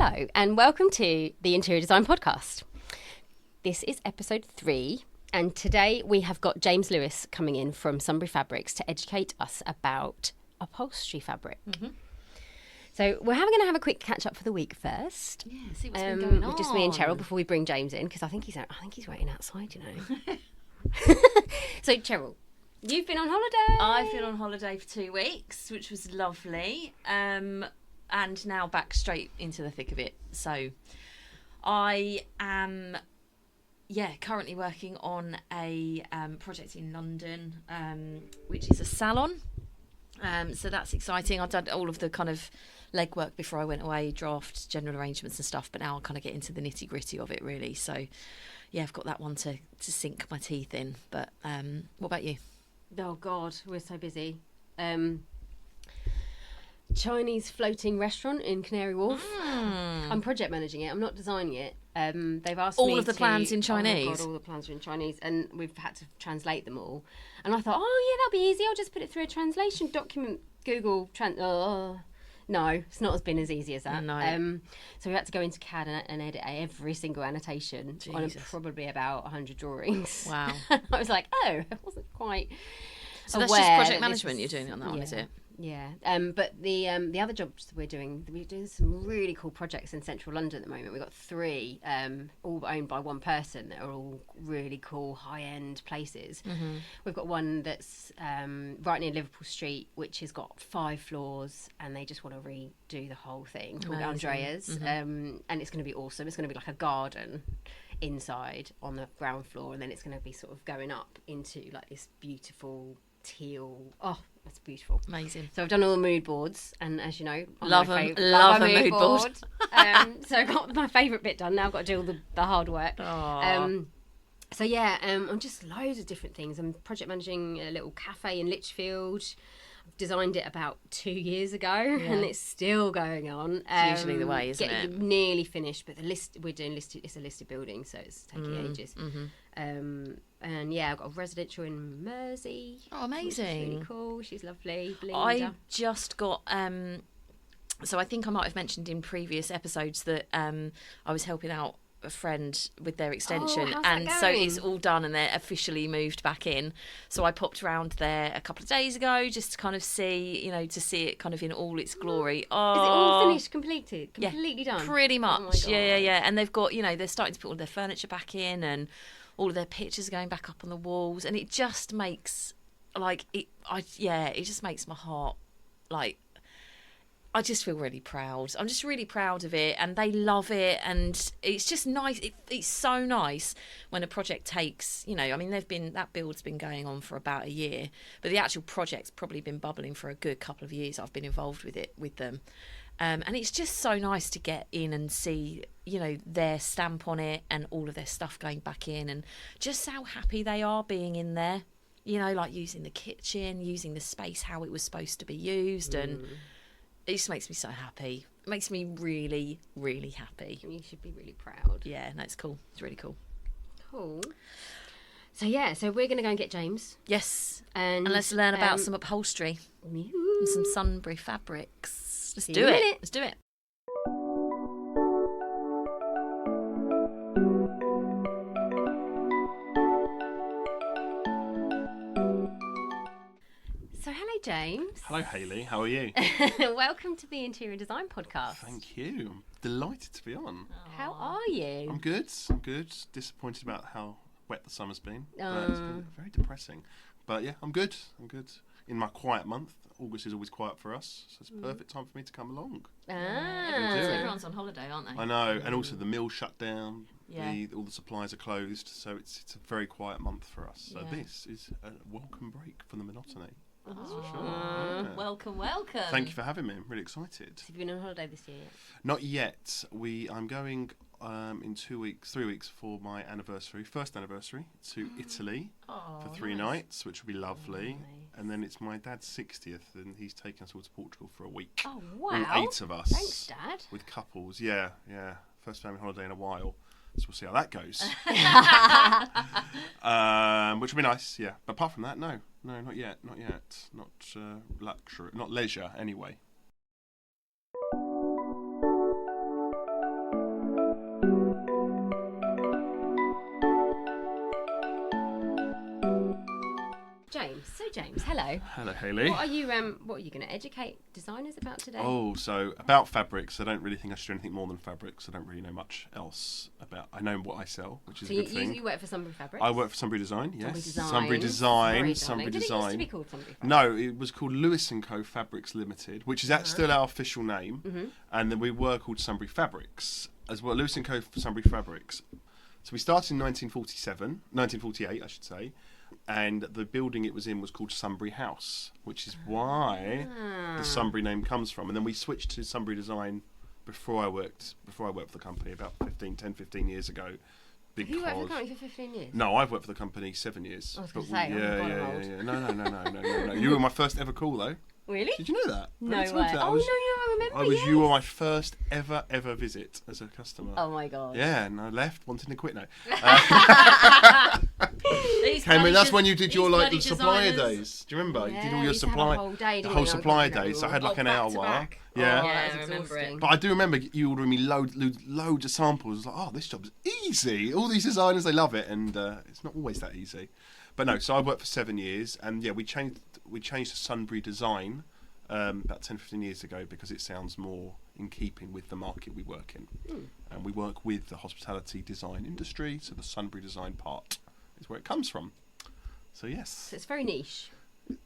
Hello and welcome to the Interior Design Podcast. This is episode 3 and today we have got James Lewis coming in from Sunbury Fabrics to educate us about upholstery fabric. Mm-hmm. So we're going to have a quick catch up for the week first. Yeah, see what's been going on. With just me and Cheryl before we bring James in because I think he's waiting outside, you know. So Cheryl, you've been on holiday. I've been on holiday for 2 weeks, which was lovely. And now back straight into the thick of it. So I am, currently working on a project in London, which is a salon. So that's exciting. I've done all of the kind of legwork before I went away, draft, general arrangements and stuff, but now I'll kind of get into the nitty gritty of it really. So yeah, I've got that one to sink my teeth in. But what about you? Oh God, we're so busy. Chinese floating restaurant in Canary Wharf. I'm project managing it. I'm not designing it. They've asked me all of the plans in Chinese. Oh my God, all the plans are in Chinese, and we've had to translate them all. And I thought, oh yeah, that'll be easy. I'll just put it through a translation document. Google no, it's not been as easy as that. No. So we had to go into CAD and edit every single annotation on probably about 100 drawings. Wow. I was like, oh, I wasn't quite. So that's just project management you're doing on that one, is it? Yeah, but the other jobs that we're doing some really cool projects in central London at the moment. We've got 3, all owned by one person that are all really cool, high-end places. Mm-hmm. We've got one that's right near Liverpool Street, which has got 5 floors, and they just want to redo the whole thing, called Andrea's. Mm-hmm. And it's going to be awesome. It's going to be like a garden inside on the ground floor, and then it's going to be sort of going up into like this beautiful teal. Oh, that's beautiful. Amazing. So I've done all the mood boards, and as you know, love a mood board. So I got my favourite bit done. Now I've got to do all the hard work. So yeah, I'm just loads of different things. I'm project managing a little cafe in Lichfield. I've designed it about 2 years ago, and it's still going on. It's usually the way, isn't it? Nearly finished, but we're doing listed. It's a listed building, so it's taking ages. Mm-hmm. And yeah, I've got a residential in Mersey. Oh, amazing! Which is really cool. She's lovely. Belinda. I just got. So I think I might have mentioned in previous episodes that I was helping out a friend with their extension, and so it's all done and they're officially moved back in. So I popped around there a couple of days ago just to kind of see, to see it kind of in all its glory. Oh, is it all finished, completely done? Pretty much. Oh Yeah. And they've got, they're starting to put all their furniture back in and all of their pictures are going back up on the walls, and it just makes it just makes my heart I just feel really proud. I'm just really proud of it, and they love it, and it's just nice. It's so nice when a project takes, that build's been going on for about a year, but the actual project's probably been bubbling for a good couple of years. I've been involved with them, and it's just so nice to get in and see, their stamp on it and all of their stuff going back in, and just how happy they are being in there. Using the kitchen, using the space how it was supposed to be used, and it just makes me so happy. It makes me really, really happy. You should be really proud. Yeah, no, it's cool. It's really cool. Cool. So we're going to go and get James. Yes. And let's learn about some upholstery and some Sunbury fabrics. Let's do it. James. Hello, Hayley. How are you? Welcome to the Interior Design Podcast. Thank you. I'm delighted to be on. How are you? I'm good. Disappointed about how wet the summer's been. It's been very depressing. But yeah, I'm good. In my quiet month. August is always quiet for us, so it's a perfect time for me to come along. Everyone's on holiday, aren't they? I know, and also the mill shut down. Yeah. All the supplies are closed, so it's a very quiet month for us. So this is a welcome break from the monotony. That's for sure. Yeah. Welcome. Thank you for having me. I'm really excited. Have you been on holiday this year yet? Not yet. I'm going in 3 weeks for my first anniversary, to Italy for 3 nights, which will be lovely. Nice. And then it's my dad's 60th, and he's taking us all to Portugal for a week. Oh, wow. All 8 of us. Thanks, Dad. With couples. Yeah. First family holiday in a while. So we'll see how that goes. Which will be nice, yeah. But apart from that, no, not yet. Not luxury, not leisure, anyway. James. Hello. Hello, Hayley. What are you going to educate designers about today? Oh, so about fabrics, I don't really think I should do anything more than fabrics. I don't really know much else about. I know what I sell, which is a good thing. You work for Sunbury Fabrics? I work for Sunbury Design, yes. Sunbury Design. Did it used to be called Sunbury Fabrics? No, it was called Lewis & Co. Fabrics Limited, which is still our official name. Mm-hmm. And then we were called Sunbury Fabrics as well. Lewis & Co. for Sunbury Fabrics. So we started in 1948, I should say. And the building it was in was called Sunbury House, which is why the Sunbury name comes from. And then we switched to Sunbury Design before I worked for the company about 15 years ago. Have you worked for the company for 15 years? No, I've worked for the company 7 years. I was going to say, yeah. No. You were my first ever call though. Really? Did you know that? No way. I remember. You were my first ever visit as a customer. Oh my god. Yeah, and I left wanting to quit now. That's when you did your the supplier days. Do you remember? Yeah, you did all your the whole supplier days. So I had like an hour. Back. Yeah. That's I remember it. But I do remember you ordering me loads of samples. Like, oh, this job's easy. All these designers, they love it, and it's not always that easy. But no, so I worked for 7 years, and yeah, we changed to Sunbury Design about 10-15 years ago because it sounds more in keeping with the market we work in. And we work with the hospitality design industry, so the Sunbury Design part is where it comes from. So yes. So it's very niche.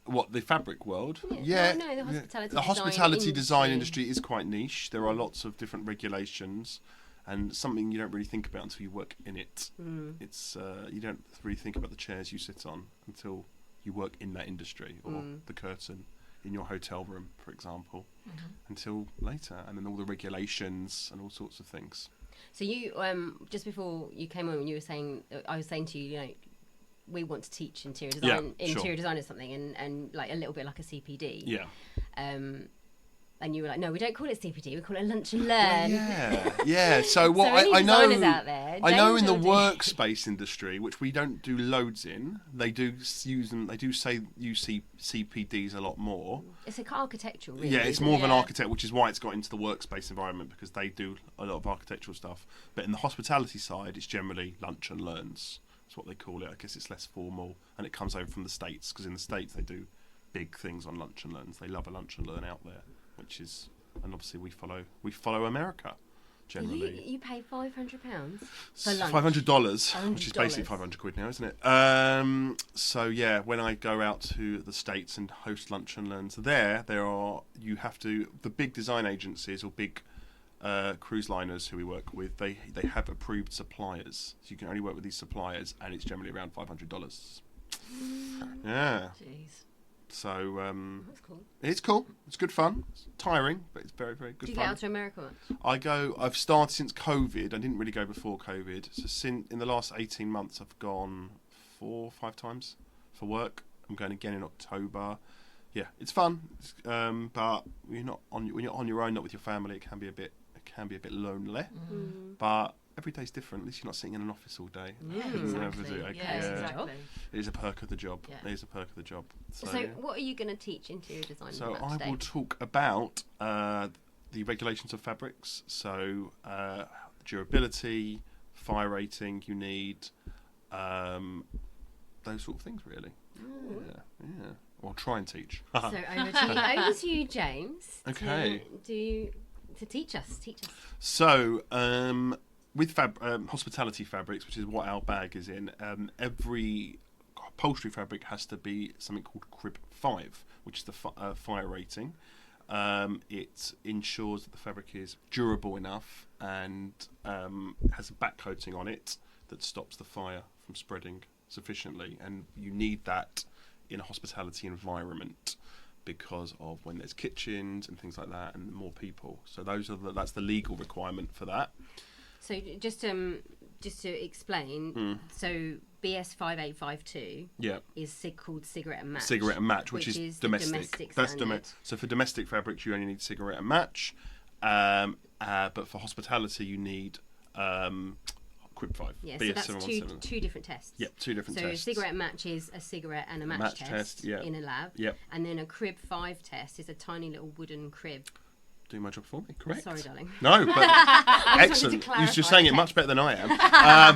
What, the fabric world? Yeah. No, the hospitality design industry is quite niche. There are lots of different regulations. And something you don't really think about until you work in it. It's you don't really think about the chairs you sit on until you work in that industry, or the curtain in your hotel room, for example, until later, and then all the regulations and all sorts of things. So you just before you came on, you were saying, I was saying to you, we want to teach interior design, design or something, and like a little bit like a CPD. Yeah. And you were like, no, we don't call it CPD, we call it lunch and learn. Yeah. So what I know out there, I know in the workspace industry, which we don't do loads in, they do use them. They do say use CPDs a lot more. It's like architectural, really. Yeah, it's more of an architect, which is why it's got into the workspace environment, because they do a lot of architectural stuff. But in the hospitality side, it's generally lunch and learns. That's what they call it. I guess it's less formal, and it comes over from the States, because in the States they do big things on lunch and learns. They love a lunch and learn out there. Which is, and obviously we follow America, generally. You pay £500 for lunch. $500, which is basically 500 quid now, isn't it? So yeah, when I go out to the States and host lunch and learns there are, the big design agencies or big cruise liners who we work with, they have approved suppliers. So you can only work with these suppliers, and it's generally around $500. Yeah. Jeez. So that's cool. It's cool. It's good fun. It's tiring, but it's very, very good fun. Do you get out to America much? I've started since COVID. I didn't really go before COVID. So in the last 18 months, I've gone 4 or 5 times for work. I'm going again in October. Yeah, it's fun. But when you're on your own, not with your family, it can be a bit lonely. But every day's different. At least you're not sitting in an office all day. Exactly. Exactly. It is a perk of the job. Yeah. It is a perk of the job. So what are you going to teach interior design So about today? I will talk about the regulations of fabrics. So durability, fire rating you need, those sort of things really. Yeah. Or try and teach. So over to you, James. Okay. To teach us. So with hospitality fabrics, which is what our bag is in, every upholstery fabric has to be something called Crib 5, which is the fire rating. It ensures that the fabric is durable enough and has a back coating on it that stops the fire from spreading sufficiently, and you need that in a hospitality environment because of when there's kitchens and things like that and more people. So that's the legal requirement for that. So just to explain, so Bs5852 is called cigarette and match. Cigarette and match, which is domestic. That's domestic. So for domestic fabrics, you only need cigarette and match, but for hospitality, you need Crib 5. Yeah, so that's two different tests. Yep, 2 different tests. So a cigarette match is a cigarette and a match test in a lab. Yep. And then a Crib 5 test is a tiny little wooden crib doing my job for me. Correct. Sorry, darling. No, but excellent. You're saying it much better than I am.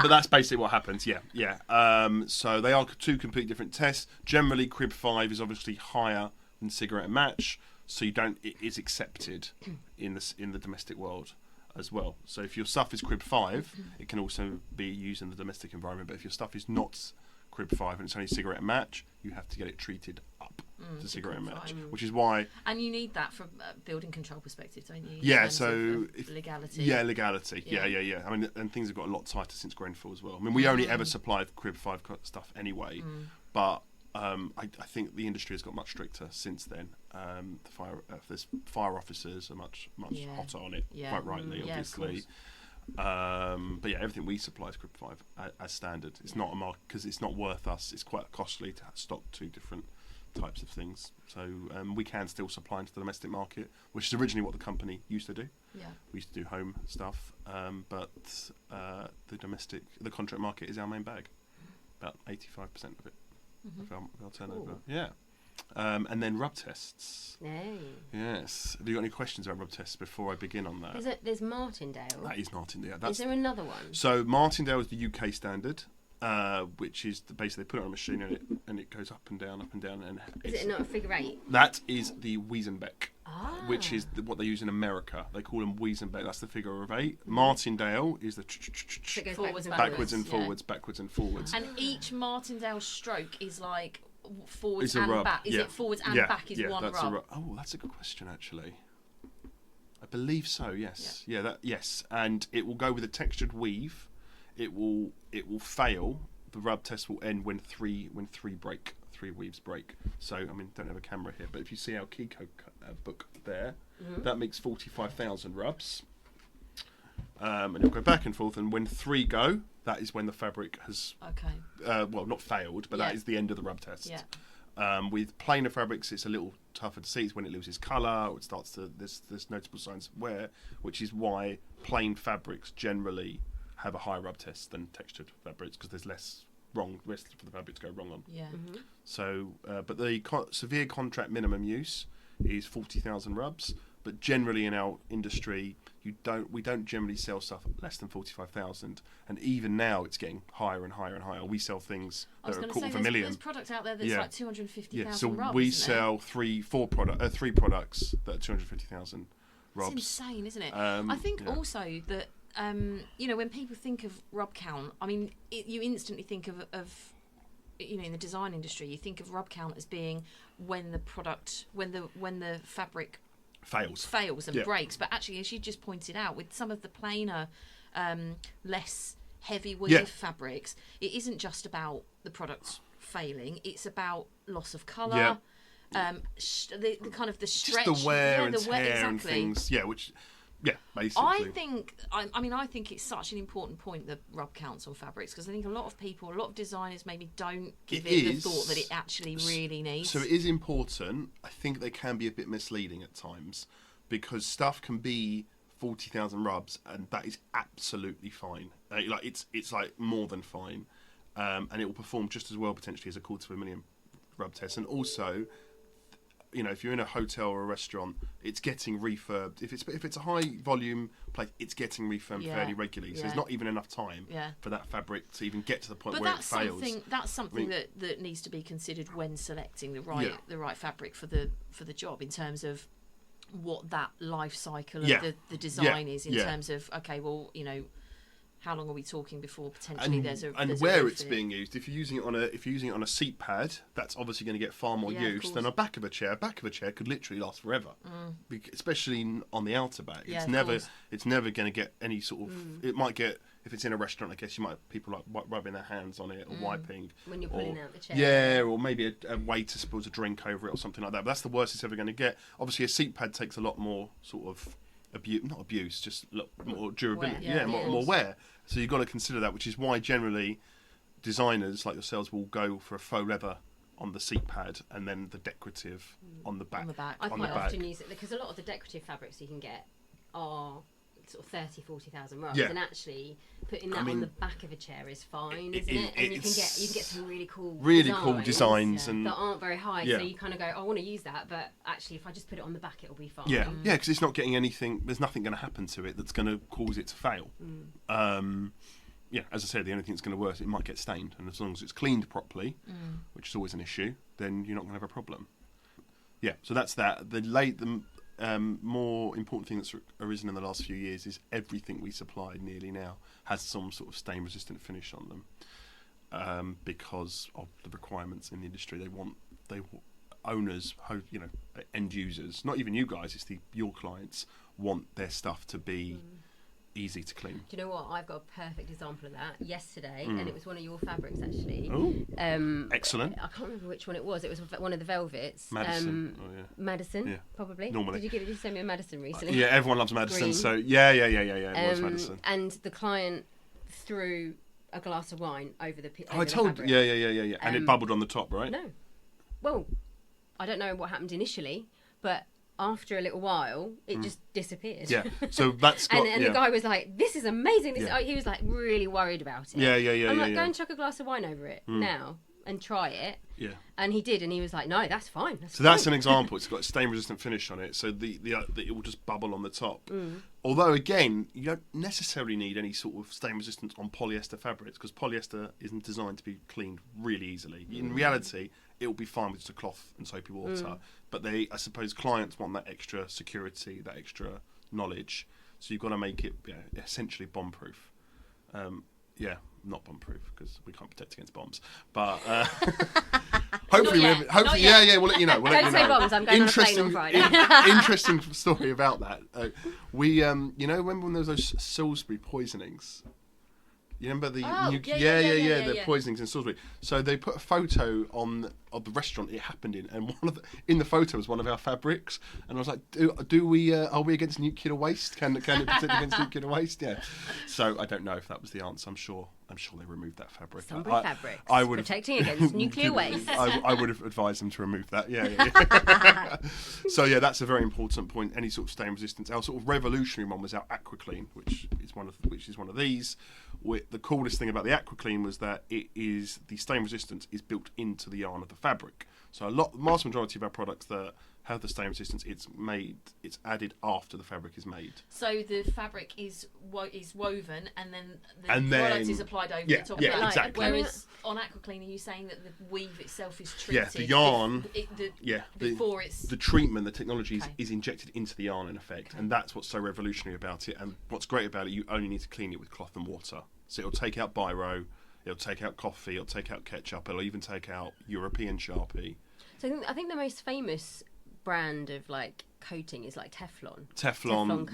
But that's basically what happens. Yeah. So they are two completely different tests. Generally, Crib 5 is obviously higher than cigarette and match, so it is accepted in the domestic world as well. So if your stuff is Crib 5, it can also be used in the domestic environment. But if your stuff is not Crib 5 and it's only cigarette and match, you have to get it treated up to cigarette and match, which is why. And you need that from a building control perspective, don't you? Yeah, so legality. Yeah, legality. Yeah. I mean, and things have got a lot tighter since Grenfell as well. I mean, we only ever supplied Crib 5 stuff anyway, but I think the industry has got much stricter since then. There's fire officers are much hotter on it, quite rightly, obviously. But yeah, everything we supply is Crib 5 as standard. It's not a mark because it's not worth us. It's quite costly to stock two different types of things. So we can still supply into the domestic market, which is originally what the company used to do. Yeah, we used to do home stuff, but the contract market is our main bag. About 85% of it of our turnover. Yeah. And then rub tests. Hey. Yes. Have you got any questions about rub tests before I begin on that? There's Martindale. That is Martindale. Is there another one? So Martindale is the UK standard, which is basically they put it on a machine and it goes up and down. And is it not a figure 8? That is the Wyzenbeek, which is what they use in America. They call them Wyzenbeek. That's the figure of 8. Martindale is the backwards and forwards, backwards and forwards. And each Martindale stroke is like forwards and back. Is it forwards and back is one rub? Oh, that's a good question actually. I believe so. Yes. Yes. And it will go with a textured weave. It will fail. The rub test will end when three weaves break. So I mean, don't have a camera here, but if you see our key code book there, that makes 45,000 rubs. And it'll go back and forth, and when 3 go, that is when the fabric has not failed, but that is the end of the rub test. Yeah. With plainer fabrics, it's a little tougher to see. It's when it loses colour, or it starts to there's noticeable signs of wear, which is why plain fabrics generally have a higher rub test than textured fabrics, because there's less risk for the fabric to go wrong on. Yeah. So, but the severe contract minimum use is 40,000 rubs. But generally in our industry, we don't generally sell stuff less than 45,000, and even now it's getting higher and higher and higher. We sell things that are a quarter of a million. There's product out there that's like 250,000 so rubs. We sell three products that are 250,000 rubs. It's insane, isn't it? I think also that when people think of rub count, I mean, you instantly think of in the design industry, you think of rub count as being when the fabric fails and breaks, but actually, as you just pointed out, with some of the plainer, less heavy weave fabrics, it isn't just about the product failing; it's about loss of colour, the kind of the stretch, just the wear and tear and things. Basically. I think it's such an important point, the rub counts on fabrics, because I think a lot of designers maybe don't give it the thought that it actually really needs. So it is important. I think they can be a bit misleading at times, because stuff can be 40,000 rubs, and that is absolutely fine. It's like more than fine, and it will perform just as well potentially as a quarter of a million rub test. And also, if you're in a hotel or a restaurant, it's getting refurbed. If it's a high volume place, it's getting refurbed fairly regularly. So there's not even enough time for that fabric to even get to the point where it fails. That's something that needs to be considered when selecting the right fabric for the job, in terms of what that life cycle of the design is, in terms of how long are we talking before potentially there's where it's being used. If you're using it on a seat pad, that's obviously going to get far more use than a back of a chair. A back of a chair could literally last forever, especially on the outer back. It's never going to get any sort of. It might get, if it's in a restaurant, I guess you might have people like rubbing their hands on it or wiping when you're pulling out the chair. Yeah, or maybe a waiter spills a drink over it or something like that. But that's the worst it's ever going to get. Obviously, a seat pad takes a lot more sort of just more durability. More wear. So you've got to consider that, which is why generally designers like yourselves will go for a faux leather on the seat pad and then the decorative on the back. I quite often use it because a lot of the decorative fabrics you can get are sort of 40,000 rolls, Yeah. and actually putting that I mean, on the back of a chair is fine, isn't it? And you can get some really cool designs and that aren't very high. Yeah. So you kind of go, I want to use that, but actually, if I just put it on the back, it'll be fine. yeah, because it's not getting anything. There's nothing going to happen to it that's going to cause it to fail. Yeah, as I said, the only thing that's going to work, it might get stained, and as long as it's cleaned properly, which is always an issue, then you're not going to have a problem. Yeah, so that's that. The more important thing that's arisen in the last few years is everything we supply nearly now has some sort of stain-resistant finish on them, because of the requirements in the industry. Owners, end users, not even you guys, it's your clients want their stuff to be easy to clean. Do you know what? I've got a perfect example of that yesterday, and it was one of your fabrics actually. Oh, excellent. I can't remember which one it was. It was one of the velvets. Madison. Madison, probably. Normally. Did you send me a Madison recently? Yeah, everyone loves Madison. Green. So yeah. It was Madison. And the client threw a glass of wine over the. I told. The fabric. Yeah. And it bubbled on the top, right? No. Well, I don't know what happened initially, but after a little while, it just disappeared. Yeah, so that's got... and the guy was like, this is amazing. Yeah. He was like really worried about it. Yeah. I'm like, go and chuck a glass of wine over it now and try it. Yeah. And he did, and he was like, no, that's fine. That's an example. It's got a stain-resistant finish on it, so it will just bubble on the top. Although, again, you don't necessarily need any sort of stain resistance on polyester fabrics, because polyester isn't designed to be cleaned really easily. In reality, it will be fine with just a cloth and soapy water. But I suppose clients want that extra security, that extra knowledge. So you've got to make it essentially bomb-proof. Not bomb-proof, because we can't protect against bombs. But hopefully, we'll let you know. Don't say bombs. I'm going on a plane on Friday. Interesting story about that. We, when there was those Salisbury poisonings. You remember the the poisonings in Salisbury. So they put a photo of the restaurant it happened in, and in the photo was one of our fabrics. And I was like, "Do we? Are we against nuclear waste? Can it protect against nuclear waste?" Yeah. So I don't know if that was the answer. I'm sure they removed that fabric. Sunbury Fabrics. I would protecting against nuclear waste. I would have advised them to remove that. Yeah. So that's a very important point. Any sort of stain resistance. Our sort of revolutionary one was our Aquaclean, which is one of these. The coolest thing about the Aquaclean was that the stain resistance is built into the yarn of the fabric. So the vast majority of our products that have the stain resistance, it's added after the fabric is made. So the fabric is woven, and then the product is applied over the top of that. Yeah, exactly. Whereas on Aquaclean, are you saying that the weave itself is treated? Yeah, the yarn. Before it's the treatment, the technology is injected into the yarn in effect, and that's what's so revolutionary about it. And what's great about it, you only need to clean it with cloth and water. So it'll take out biro, it'll take out coffee, it'll take out ketchup, it'll even take out European Sharpie. So I think the most famous brand of coating is Teflon. Teflon,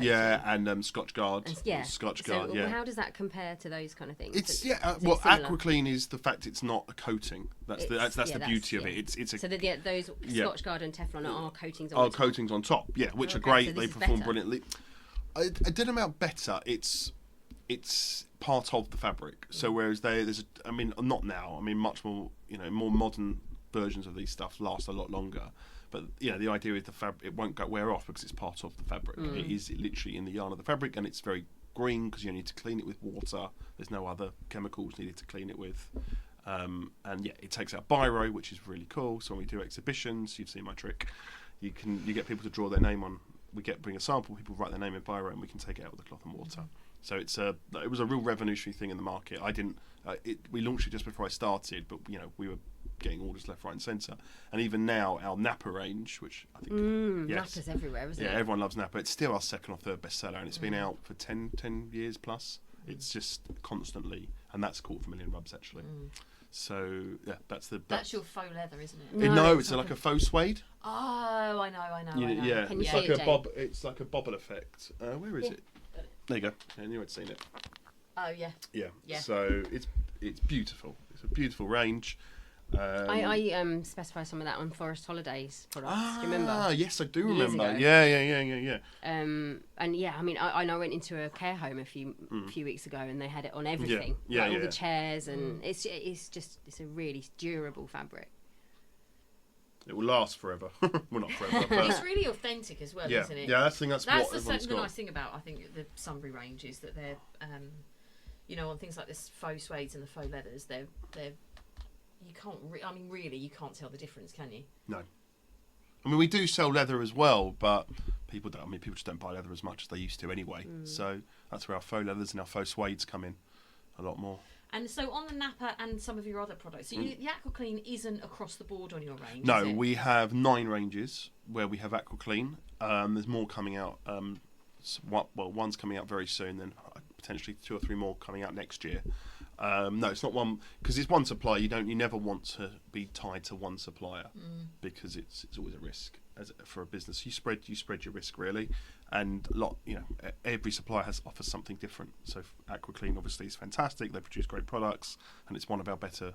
and Scotchguard. Scotchguard, so how does that compare to those kind of things? Aquaclean is the fact it's not a coating. That's the beauty of it. It's a, so those Scotchguard and Teflon are coatings on top. Coatings on top, which are great. So they perform brilliantly. I did them out better. It's part of the fabric. So whereas not now. Much more, more modern versions of these stuff last a lot longer. But the idea is the fabric, it won't wear off because it's part of the fabric. It is literally in the yarn of the fabric, and it's very green because you need to clean it with water. There's no other chemicals needed to clean it with. It takes out biro, which is really cool. So when we do exhibitions, you've seen my trick. You get people to draw their name on. Bring a sample, people write their name in biro, and we can take it out with the cloth and water. So it was a real revolutionary thing in the market. We launched it just before I started, but we were getting orders left, right, and centre. And even now, our Napa range, which I think Napa's everywhere, isn't it? Yeah, everyone loves Napa. It's still our second or third bestseller, and it's been out for 10 years plus. It's just constantly, and that's 250,000 rubs actually. So that's your faux leather, isn't it? No, it's like a faux suede. Oh, I know. Yeah, Can you it's see like it, a bob. It's like a bobble effect. Where is it? There you go. I knew I'd seen it. Oh yeah. Yeah. So it's beautiful. It's a beautiful range. I specify some of that on Forest Holidays products. Do you remember? Ah, yes, I do remember. Ago. Yeah. I know I went into a care home a few weeks ago, and they had it on everything. All the chairs, and it's a really durable fabric. It will last forever. Well, not forever, but It's really authentic as well, yeah, isn't it? yeah. That's what everyone's the got. nice thing about, I think, the Sunbury range is that they're, on things like this faux suedes and the faux leathers, they're you can't. Really, you can't tell the difference, can you? No. I mean, we do sell leather as well, but people don't. I mean, people just don't buy leather as much as they used to anyway. So that's where our faux leathers and our faux suedes come in a lot more. And so on the Napa and some of your other products, so the Aquaclean isn't across the board on your range. No, is it? we have 9 ranges where we have Aquaclean. There's more coming out. One's coming out very soon, then potentially 2 or 3 more coming out next year. No, it's not one, because it's one supplier. You never want to be tied to one supplier because it's always a risk for a business. You spread your risk really, and every supplier offers something different. So Aquaclean obviously is fantastic. They produce great products, and it's one of our better,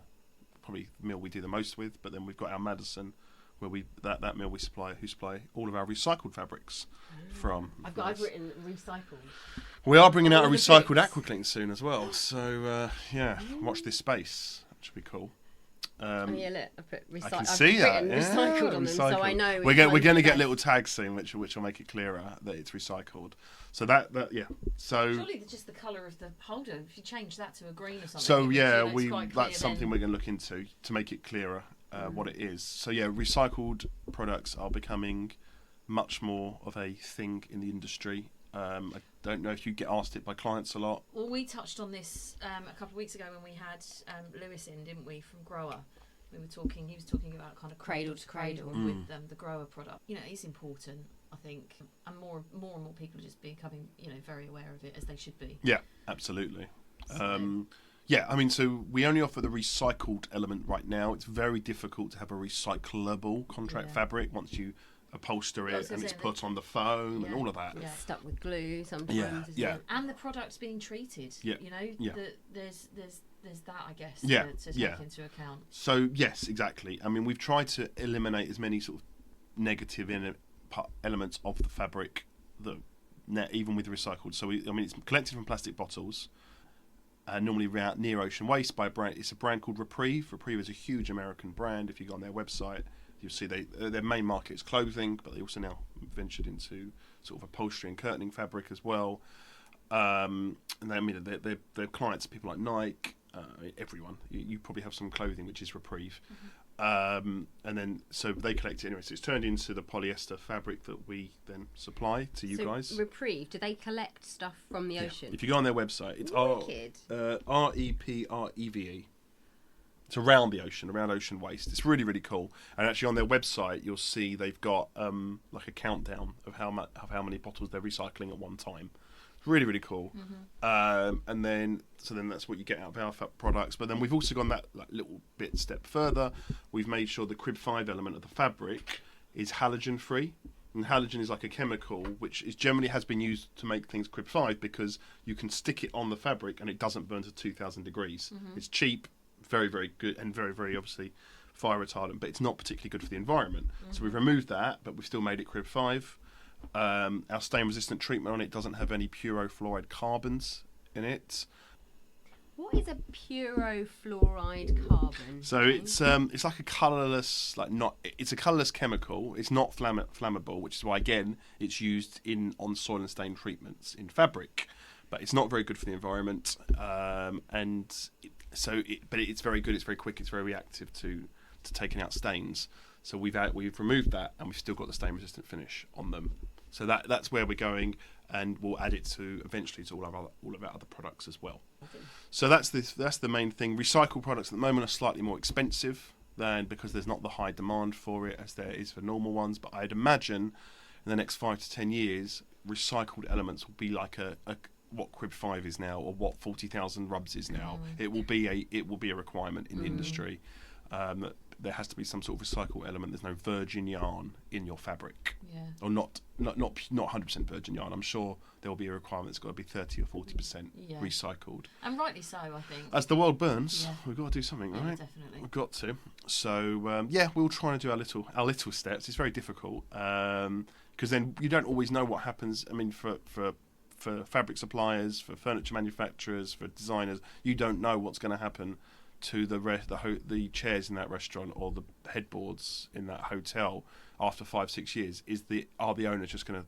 probably mill we do the most with. But then we've got our Madison, where that mill we supply all of our recycled fabrics from. I've written recycled. We are bringing out a recycled Aquaclean soon as well. So watch this space. That should be cool. Look, I put I can see that. Recycled on them, so I know. We're going to get little tags soon, which will make it clearer that it's recycled. So that. So surely just the colour of the holder. If you change that to a green or something. So it's that's something we're going to look into to make it clearer what it is. So recycled products are becoming much more of a thing in the industry. I don't know if you get asked it by clients a lot. Well, we touched on this a couple of weeks ago when we had Lewis in, didn't we, from Grower. He was talking about kind of cradle to cradle with the Grower product. It's important, I think, and more and more people are just becoming, very aware of it, as they should be. Yeah, absolutely. So so we only offer the recycled element right now. It's very difficult to have a recyclable contract fabric once you upholster it and it's put on the foam and all of that. Yeah. Stuck with glue sometimes. And the product's being treated. Yeah. There's that, I guess, to take into account. So yes, exactly. I mean, we've tried to eliminate as many sort of negative elements of the fabric even with recycled. So it's collected from plastic bottles. Normally near ocean waste by a brand. It's a brand called Repreve. Repreve is a huge American brand. If you go on their website, you'll see their main market is clothing, but they also now ventured into sort of upholstery and curtaining fabric as well. And their clients are people like Nike, everyone. You probably have some clothing which is Repreve. And then so they collect it anyway. So it's turned into the polyester fabric that we then supply to you guys. Repreve, do they collect stuff from the ocean? If you go on their website, it's Repreve. It's around the ocean, around ocean waste. It's really, really cool. And actually on their website, you'll see they've got like a countdown of how many bottles they're recycling at one time. It's really, really cool. And then that's what you get out of our products. But then we've also gone that little bit step further. We've made sure the Crib 5 element of the fabric is halogen free. And halogen is like a chemical which generally has been used to make things Crib 5 because you can stick it on the fabric and it doesn't burn to 2,000 degrees. It's cheap, very, very good, and very, very obviously fire retardant, but it's not particularly good for the environment. So we've removed that, but we've still made it Crib 5. Our stain resistant treatment on it doesn't have any perfluorocarbons in it. What is a perfluoride carbon? So it's like a colourless, it's a colourless chemical. It's not flammable, which is why again it's used on soil and stain treatments in fabric, but it's not very good for the environment. But it's very good. It's very quick. It's very reactive to taking out stains. So we've removed that, and we've still got the stain resistant finish on them. So that's where we're going, and we'll add it eventually to all of our other products as well. Okay. So that's the main thing. Recycled products at the moment are slightly more expensive because there's not the high demand for it as there is for normal ones. But I'd imagine in the next 5 to 10 years, recycled elements will be like what Crib 5 is now, or what 40,000 rubs is now. It will be a requirement in the industry. There has to be some sort of recycled element. There's no virgin yarn in your fabric, or not 100% virgin yarn. I'm sure there will be a requirement that's got to be 30 or 40% recycled. And rightly so, I think. As the world burns, we've got to do something, right? Definitely. We've got to. So we'll try and do our little steps. It's very difficult because then you don't always know what happens. I mean, for fabric suppliers, for furniture manufacturers, for designers, you don't know what's going to happen to the chairs in that restaurant or the headboards in that hotel after 5-6 years are the owners just going to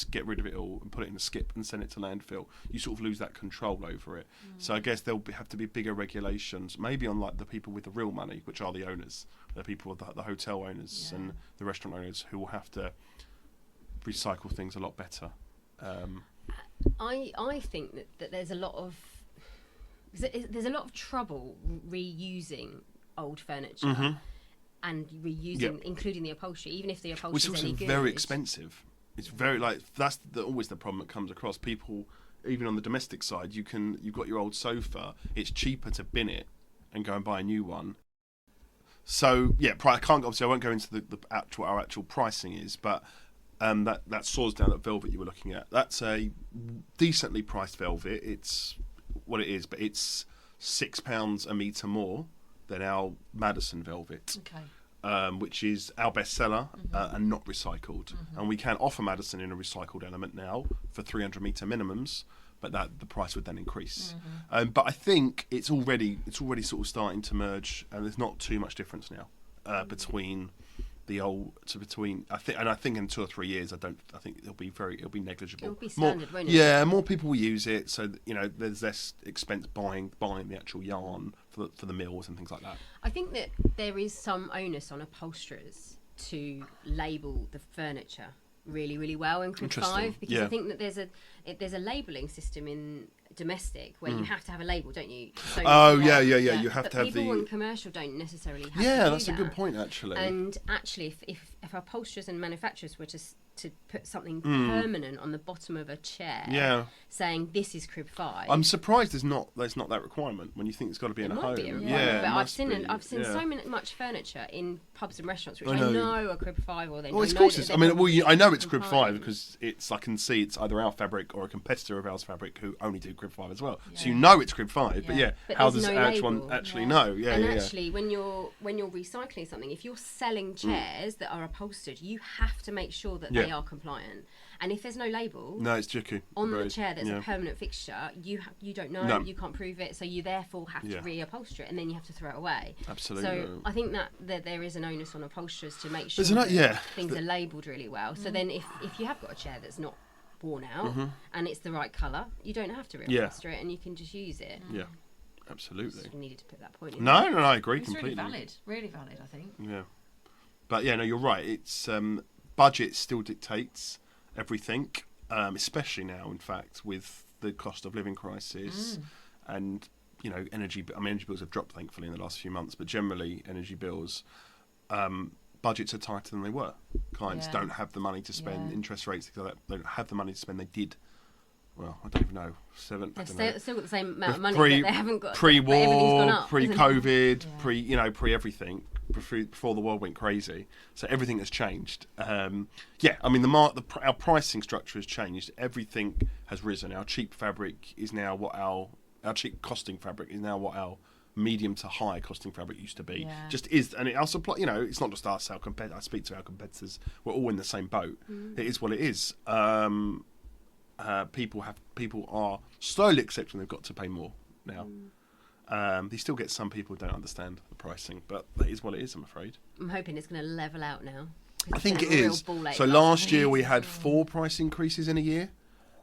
get rid of it all and put it in a skip and send it to landfill? You sort of lose that control over it. So I guess there'll have to be bigger regulations, maybe on like the people with the real money, which are the owners, the people with the hotel owners and the restaurant owners, who will have to recycle things a lot better. I think that there's a lot of trouble reusing old furniture and reusing, including the upholstery, even if the upholstery is any good. Very expensive. It's very that's always the problem that comes across. People, even on the domestic side, you've got your old sofa. It's cheaper to bin it and go and buy a new one. So I won't go into our actual pricing is, but that saws down that velvet you were looking at. That's a decently priced velvet. It's what it is, but it's £6 a metre more than our Madison velvet. Okay. Which is our bestseller and not recycled. And we can offer Madison in a recycled element now for 300 metre minimums, but the price would then increase. But I think it's already sort of starting to merge, and there's not too much difference now between the old I think in 2 or 3 years I think it'll be negligible. It'll be standard, won't it? Yeah, more people will use it, so there's less expense buying the actual yarn for the mills and things like that. I think that there is some onus on upholsterers to label the furniture really, really well in Crib 5, because I think that there's a labelling system in domestic where you have to have a label, don't you? So you have to have people in commercial don't necessarily have to do that's a good point, actually. And actually, if upholsterers and manufacturers were to put something permanent on the bottom of a chair, saying this is Crib 5, I'm surprised there's not that requirement when you think it's got to be in a home. But I've seen so much furniture in pubs and restaurants which I know are Crib 5, or they of course I know it's Crib 5 because I can see it's either our fabric or a competitor of ours fabric who only do Crib 5 as well. So you know it's Crib 5, but how does one actually know? Actually, when you're recycling something, if you're selling chairs that are upholstered, you have to make sure that they are compliant. And if there's no label, it's tricky on the chair that's a permanent fixture, you don't know, you can't prove it, so you therefore have to reupholster it, and then you have to throw it away. Absolutely. So I think that there is an onus on upholsterers to make sure that things are labelled really well. So then if you have got a chair that's not worn out and it's the right colour, you don't have to reupholster it, and you can just use it. Yeah, absolutely. Just needed to put that point in. No, I agree completely. Really valid, I think. Yeah, but you're right. It's budget still dictates everything, especially now, in fact, with the cost of living crisis and energy. Energy bills have dropped thankfully in the last few months, but generally energy bills, budgets are tighter than they were. Clients don't have the money to spend. Interest rates, things like that, they don't have the money to spend. They did. Well, I don't even know. They've still got the same amount of money, but they haven't got pre-war, everything's gone up, pre-COVID, pre everything. Before the world went crazy, so everything has changed. Our pricing structure has changed. Everything has risen. Our cheap fabric is now what our cheap costing fabric is now what our medium to high costing fabric used to be. Just is, and our supply. It's not just us. I speak to our competitors. We're all in the same boat. It is what it is. People are slowly accepting they've got to pay more now. They still get some people who don't understand the pricing, but that is what it is, I'm afraid. I'm hoping it's going to level out now. I think it is. So last year we had 4 price increases in a year.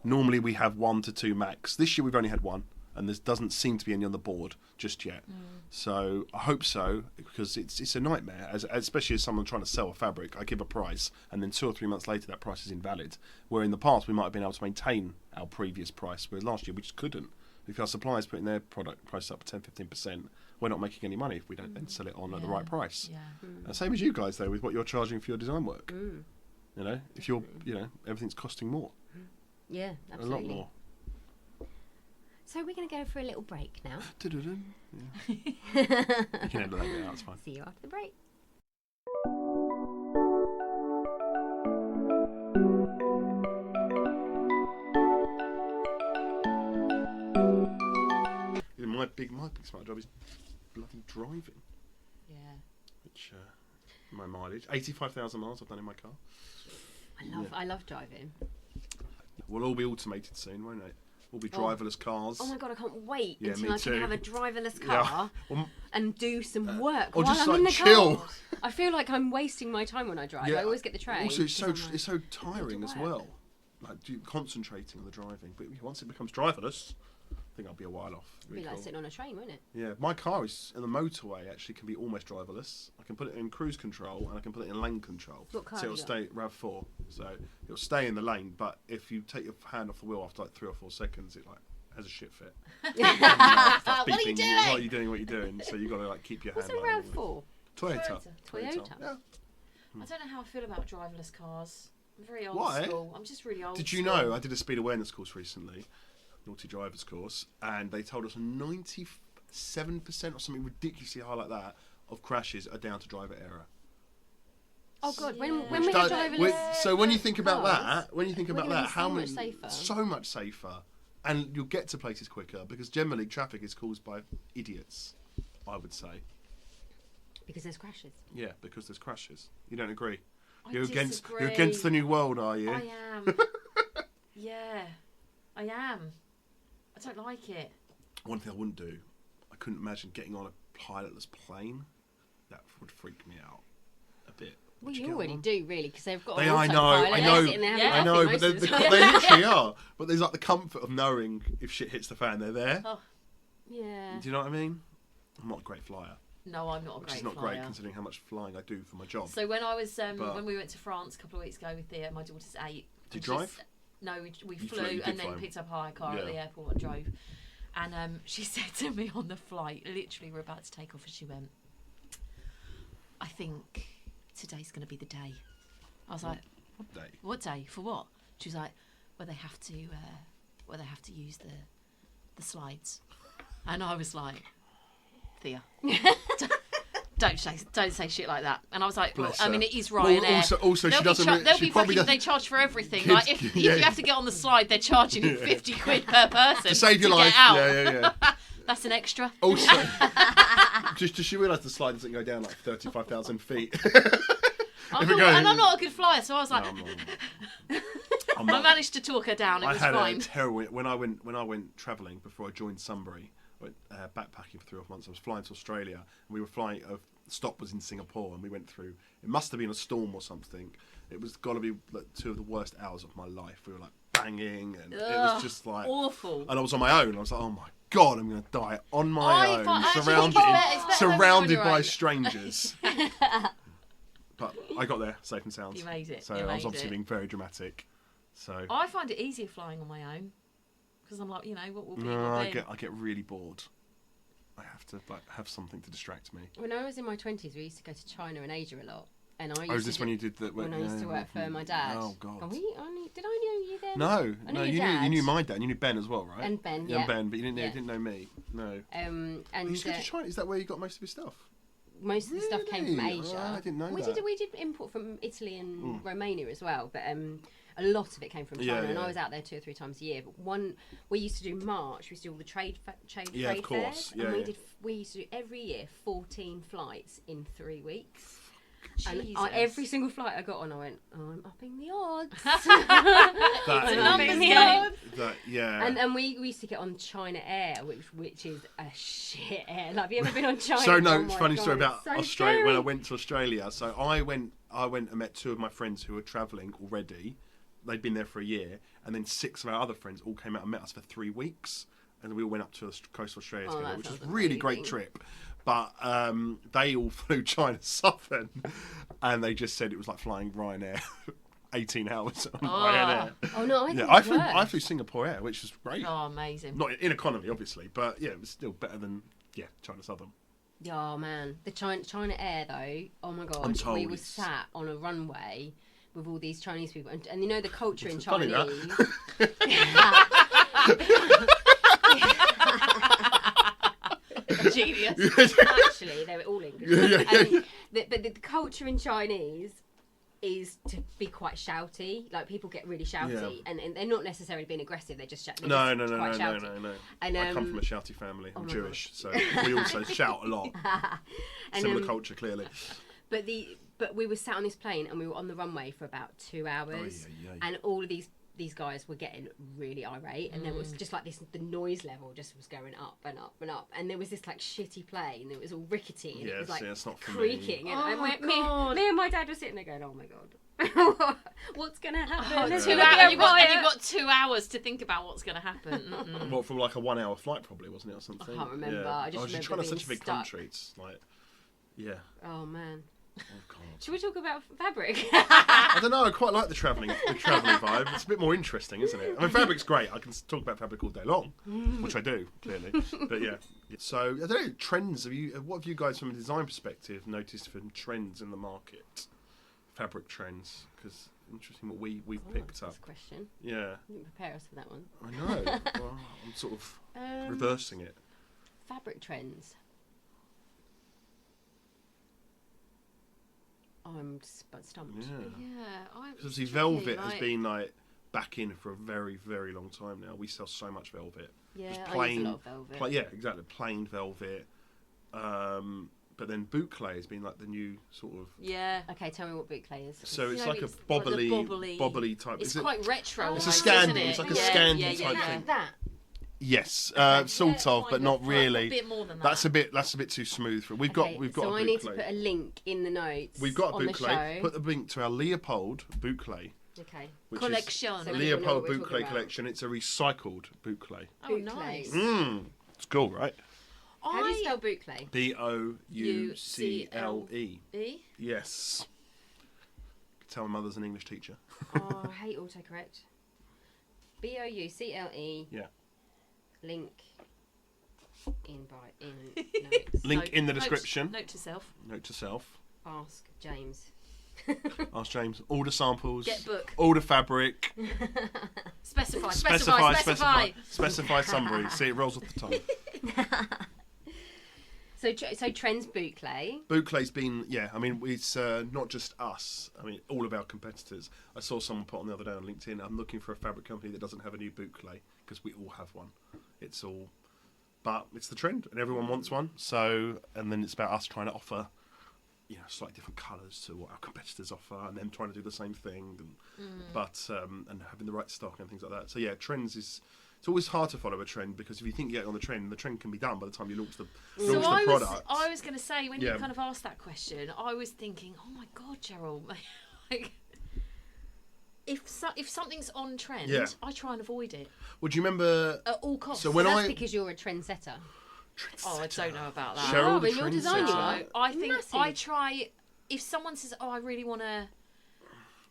Normally we have 1 to 2 max. This year we've only had 1, and there doesn't seem to be any on the board just yet. So I hope so, because it's a nightmare, especially as someone trying to sell a fabric. I give a price, and then 2 or 3 months later that price is invalid. Where in the past we might have been able to maintain our previous price, whereas last year we just couldn't. If our suppliers putting their product price up 10-15%, we're not making any money if we don't then sell it on at the right price. Same as you guys though, with what you're charging for your design work. If you're everything's costing more. Yeah, absolutely. A lot more. So we're going to go for a little break now. You can handle that now, it's fine. See you after the break. My big smart job is bloody driving. Yeah. Which my mileage, 85,000 miles I've done in my car. I love driving. We'll all be automated soon, won't it? will be driverless cars. Oh my god, I can't wait Yeah, until me I too. can have a driverless car and do some work or while just I'm in the chill. car. I feel like I'm wasting my time when I drive. I always get the train. Also, it's 'cause I'm like, so tiring as well. Like concentrating on the driving. But once it becomes driverless, I think I'll be a while off. It'd be like sitting on a train, wouldn't it? Yeah, my car is in the motorway. Actually, can be almost driverless. I can put it in cruise control and I can put it in lane control. What car so it'll have you stay RAV4. So it'll stay in the lane. But if you take your hand off the wheel after like 3 or 4 seconds, it like has a shit fit. What are you doing? What are you doing? What are you doing? So you got to like keep your What's hand. a RAV4? Toyota. Toyota. I don't know how I feel about driverless cars. I'm very old Why? school. I'm just really old Did you school. know I did a speed awareness course recently, naughty drivers course, and they told us 97% or something ridiculously high like that of crashes are down to driver error. Oh god, Yeah. when we had driverless. So when you think about cars, that, how much many safer. so much safer, and you'll get to places quicker because generally traffic is caused by idiots, I would say. Because there's crashes. Yeah, because there's crashes. You don't agree? I You're disagree. against the new world, are you? I am. Yeah, I am. I don't like it. One thing I wouldn't do, I couldn't imagine getting on a pilotless plane. That would freak me out a bit. Well, Would you get already one? do, really, because they've got. They, an I know, autopilot. I They're know, sitting there Yeah. having I know, coffee but most of the they time. literally are. But there's like the comfort of knowing if shit hits the fan, they're there. Oh, Yeah. Do you know what I mean? I'm not a great flyer, no, I'm not a which great is not flyer. great considering how much flying I do for my job. So when I was But- when we went to France a couple of weeks ago with Thea, my daughter's 8. Did you and she's- drive? No, we You flew flew, you did and then fly. picked up a hire car at Yeah. the airport and drove. And she said to me on the flight, literally we're about to take off, and she went, "I think today's going to be the day." I was like, What day? "What day? For what?" She was like, "Where they have to use the slides." And I was like, "Thea, don't say shit like that." And I was like, well, Bless I her. mean, it is Well, Ryanair. also she doesn't. They'll She be probably fucking, doesn't. they charge for everything. Kids- Like if yeah. you have to get on the slide, they're charging you 50 quid per person To save your to life. Get out. Yeah. That's an extra. Also, does she realise the slide doesn't go down like 35,000 feet? And I'm not a good flyer, so I was like, No, I'm I not. managed to talk her down. It I was had fine. a terrible when I went travelling before I joined Sunbury. I went backpacking for 3 or 4 months. I was flying to Australia, and we were flying. Stop was in Singapore, and we went through. It must have been a storm or something. It was got to be like 2 of the worst hours of my life. We were like banging, and it was just like awful. And I was on my own. I was like, oh my god, I'm going to die on my own, actually surrounded think it's better when surrounded you're on your by own. strangers. But I got there safe and sound. You made it. So You I was made obviously it. being very dramatic. So I find it easier flying on my own because I'm like, what will be? no, will I be. get really bored. I have to have something to distract me. When I was in my 20s, we used to go to China and Asia a lot. And I used Oh, is this to when you did that? when I used to work for my dad. Oh god. And did I know you then? No, I knew no, your you dad. knew my dad. You knew Ben as well, right? And Ben, Yeah, yeah. Ben, but you didn't know, Yeah. you didn't know me. No. And You used to go to China. Is that where you got most of your stuff? most of the stuff came from Really? Asia. Oh, I didn't know we that. did import from Italy and Romania as well, but a lot of it came from China. Yeah, And yeah. I was out there 2 or 3 times a year. But we used to do March. We used to do all the trade Yeah, of course. fairs, Yeah, and yeah. we used to do every year 14 flights in 3 weeks. And Jesus. every single flight I got on, I went, oh, I'm upping the odds. That, numbers the game. odds. yeah. And we used to get on China Air, which is a shit air. Like, have you ever been on China? So no, Oh it's my funny God, story it's about so Australia. When I scary. went to Australia, so I went and met 2 of my friends who were travelling already. They'd been there for a year, and then 6 of our other friends all came out and met us for 3 weeks, and we all went up to coastal Australia together, that which was a sounds really great amazing. trip. But they all flew China Southern, and they just said it was like flying Ryanair, 18 hours on Ryanair. Oh no, Yeah, I I flew Singapore Air, which was great. Oh, amazing. Not in economy, obviously, but yeah, it was still better than China Southern. Oh man, the China Air though. Oh my I'm God, told we were it's- sat on a runway with all these Chinese people, and you know the culture in It's funny, that. Chinese. Genius. Actually, they were all English. Yeah. But the culture in Chinese is to be quite shouty. Like people get really shouty, and they're not necessarily being aggressive. They're just No. quite shouty. No. And, I come from a shouty family. I'm my Jewish, so we also shout a lot. And, Similar culture, clearly. But we were sat on this plane and we were on the runway for about 2 hours, yeah. and all of these these guys were getting really irate, and there was just like this, the noise level just was going up and up and up, and there was this like shitty plane that was all rickety, and it was like it's not for creaking, me. and me and my dad were sitting there going, oh my god, what's gonna happen? You've got 2 hours to think about what's going to happen. Well, from like a 1 hour flight probably, wasn't it, or something? I can't remember. Yeah. I just remember trying to being such a big stuck. country. It's like, yeah. Oh man. Oh god. Should we talk about fabric? I don't know. I quite like the travelling vibe. It's a bit more interesting, isn't it? I mean, fabric's great. I can talk about fabric all day long, which I do clearly. But yeah. So I don't know. Trends. What have you guys, from a design perspective, noticed for trends in the market? Fabric trends, because interesting what we've picked up. That's a question. Yeah. You didn't prepare us for that one. I know. Well, I'm sort of reversing it. Fabric trends. I'm stumped. Yeah, Because obviously velvet has been like back in for a very, very long time now. We sell so much velvet. Yeah, Just I use a lot of velvet. yeah, exactly. Plain velvet. But then boucle has been like the new sort of. Yeah. Okay, tell me what boucle is. So it's like a like the bobbly type. It's quite retro. It's a almost, scandal. isn't it? It's like a scandal type thing. Like that. Yes, sort of, but not really. A bit more than that. That's a bit too smooth for it. We've got a So boucle. I need to put a link in the notes. We've got a on the boucle. show. Put the link to our Leopold boucle. Okay. Which collection. is So people know Leopold what we're talking boucle about. collection. It's a recycled boucle. Oh, Boucle. nice. It's cool, right? How do you spell boucle? Boucle. E? Yes. Tell my mother's an English teacher. Oh, I hate autocorrect. Boucle. Yeah. Link in notes. Link in the description. Note to self. Note to self. Ask James. Ask James. Order samples. Get book. Order fabric. Specify. Specify Sunbury. See, it rolls off the tongue. So trends boucle. Boucle's been, I mean, it's not just us. I mean, all of our competitors. I saw someone put on the other day on LinkedIn, I'm looking for a fabric company that doesn't have a new boucle, because we all have one. But it's the trend, and everyone wants one. So, and then it's about us trying to offer, slightly different colours to what our competitors offer, and them trying to do the same thing, and having the right stock and things like that. So yeah, trends is. It's always hard to follow a trend, because if you think you get on the trend can be done by the time you launch the product. I was going to say, when you kind of asked that question, I was thinking, oh my God, Cheryl, like, if something's on trend, I try and avoid it. Well, do you remember at all costs? So when that's because you're a trendsetter. Oh, I don't know about that. Cheryl, the you're designing. trendsetter. I think I try. If someone says, "Oh, I really want to."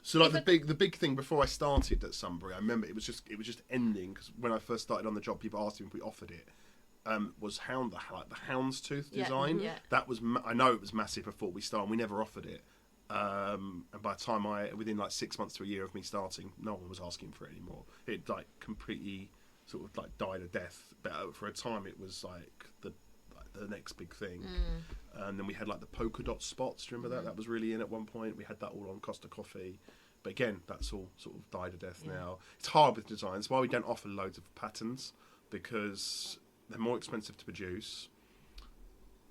So like the big thing before I started at Sunbury, I remember it was just ending, because when I first started on the job, people asked me if we offered it. Was the hounds-tooth design. Yeah. That was I know it was massive before we started. We never offered it. And by the time within like 6 months to a year of me starting, no one was asking for it anymore. It like completely sort of like died a death. But for a time, it was like the next big thing. And then we had like the polka dot spots. Do you remember that? That was really in at one point. We had that all on Costa Coffee. But again, that's all sort of died a death now. It's hard with design. That's why we don't offer loads of patterns, because they're more expensive to produce.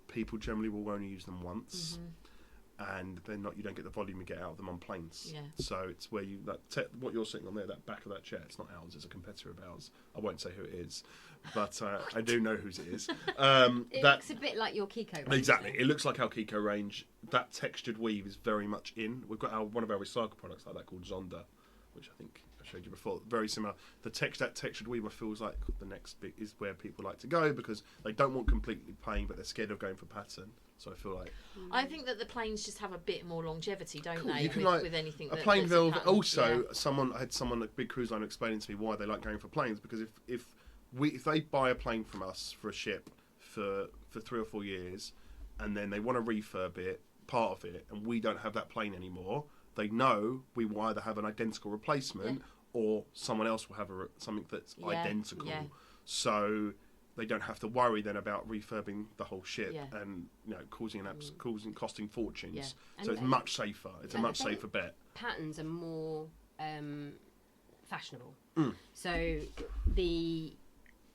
People generally will only use them once. And they're not. You don't get the volume you get out of them on planes. Yeah. So it's where you what you're sitting on there, that back of that chair. It's not ours. It's a competitor of ours. I won't say who it is, but I do know whose it is. It looks a bit like your Kiko range. Exactly. It looks like our Kiko range. That textured weave is very much in. We've got one of our recycled products like that called Zonda, which I think I showed you before. Very similar. That textured weave feels like the next bit is where people like to go, because they don't want completely plain, but they're scared of going for pattern. So I feel like I think that the planes just have a bit more longevity, don't they? You can with anything. A plain velvet. Pattern. Also, I had someone at Big Cruise Line explaining to me why they like going for planes, because if they buy a plane from us for a ship for 3 or 4 years, and then they want to refurb it, part of it, and we don't have that plane anymore, they know we will either have an identical replacement or someone else will have something that's identical. Yeah. So they don't have to worry then about refurbing the whole ship and costing fortunes. Yeah. So it's much safer. It's a much safer bet. Patterns are more fashionable. So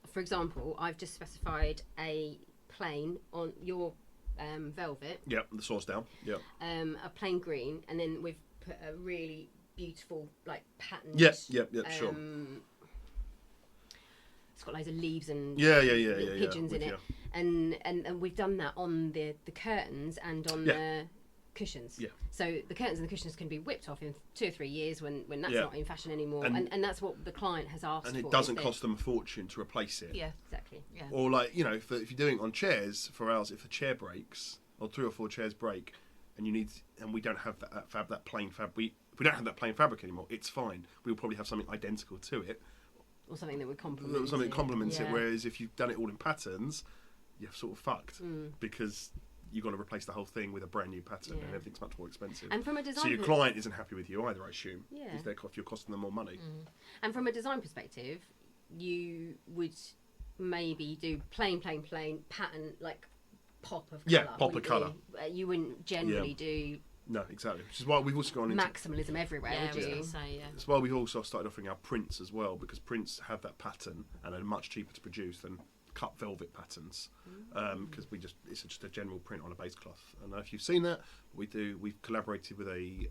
for example, I've just specified a plain on your velvet. Yep, the source down. Yep. A plain green, and then we've put a really beautiful like patterned. Sure. It's got loads of leaves and pigeons in it, and we've done that on the curtains and on the cushions. Yeah. So the curtains and the cushions can be whipped off in 2 or 3 years when that's not in fashion anymore, and that's what the client has asked for. And it doesn't cost them a fortune to replace it. Yeah, exactly. Yeah. Or like if you're doing it on chairs, for ours, if a chair breaks or 3 or 4 chairs break, and we don't have that plain fabric, if we don't have that plain fabric anymore, it's fine. We'll probably have something identical to it. Or something that would complement it. Something complements it. Whereas if you've done it all in patterns, you're sort of fucked because you've got to replace the whole thing with a brand new pattern, and everything's much more expensive. And from a design, so your client isn't happy with you either, I assume. Yeah. If you're costing them more money. And from a design perspective, you would maybe do plain pattern, like pop of colour. Pop of colour. You wouldn't generally do. No, exactly. Which is why we've also gone into maximalism everywhere. Would you? That's why we've also started offering our prints as well, because prints have that pattern and are much cheaper to produce than cut velvet patterns. Because it's just a general print on a base cloth. And if you've seen that, we've collaborated with a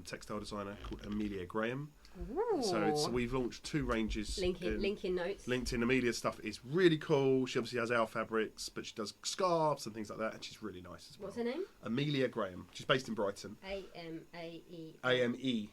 textile designer called Amelia Graham. Ooh. So we've launched 2 ranges. Link in notes. LinkedIn. Amelia's stuff is really cool. She obviously has our fabrics, but she does scarves and things like that, and she's really nice as well. What's her name? Amelia Graham. She's based in Brighton. Amelia.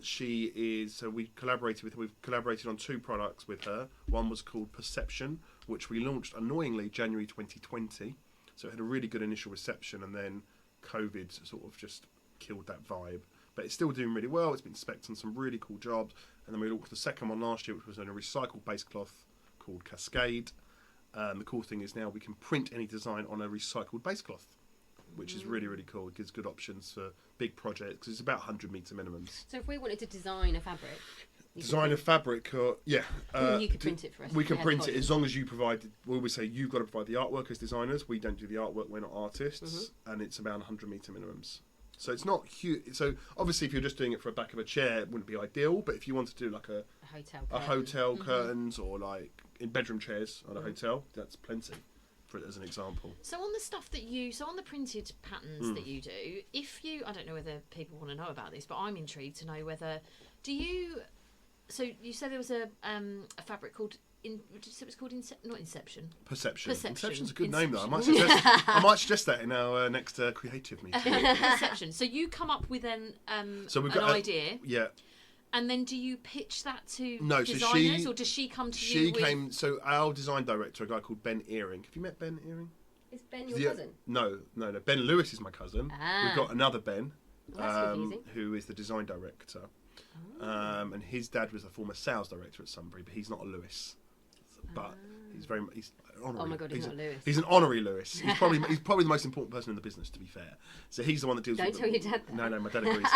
She is. So we've collaborated on 2 products with her. One was called Perception, which we launched annoyingly January 2020. So it had a really good initial reception, and then COVID sort of just killed that vibe. But it's still doing really well. It's been spec'd on some really cool jobs. And then we launched the second one last year, which was in a recycled base cloth called Cascade. The cool thing is now we can print any design on a recycled base cloth, which is really, really cool. It gives good options for big projects, because it's about 100 metre minimums. So if we wanted to design a fabric... You could print it for us. We can print it as long as you provide... We always say you've got to provide the artwork as designers. We don't do the artwork, we're not artists. And it's about 100 metre minimums. So it's not huge. So obviously, if you're just doing it for a back of a chair, it wouldn't be ideal. But if you want to do like a hotel curtains, or like in bedroom chairs on a hotel, that's plenty. For it as an example. So on the stuff that on the printed patterns that you do, I don't know whether people want to know about this, but I'm intrigued to know whether So you said there was a fabric called. Did you say it was called not Inception? Perception. Inception's a good name, though. I might suggest that in our next creative meeting. Perception. So you come up with an idea. Yeah. And then do you pitch that to designers, or does she come to you? So our design director, a guy called Ben Earing. Have you met Ben Earing? Is Ben your cousin? No. Ben Lewis is my cousin. We've got another Ben, confusing. who is the design director. And his dad was a former sales director at Sunbury, but he's not a Lewis. But he's honorary. Oh my God, he's not Lewis. He's an honorary Lewis. He's probably the most important person in the business, to be fair. So he's the one that deals. Don't tell your dad that. No, my dad agrees.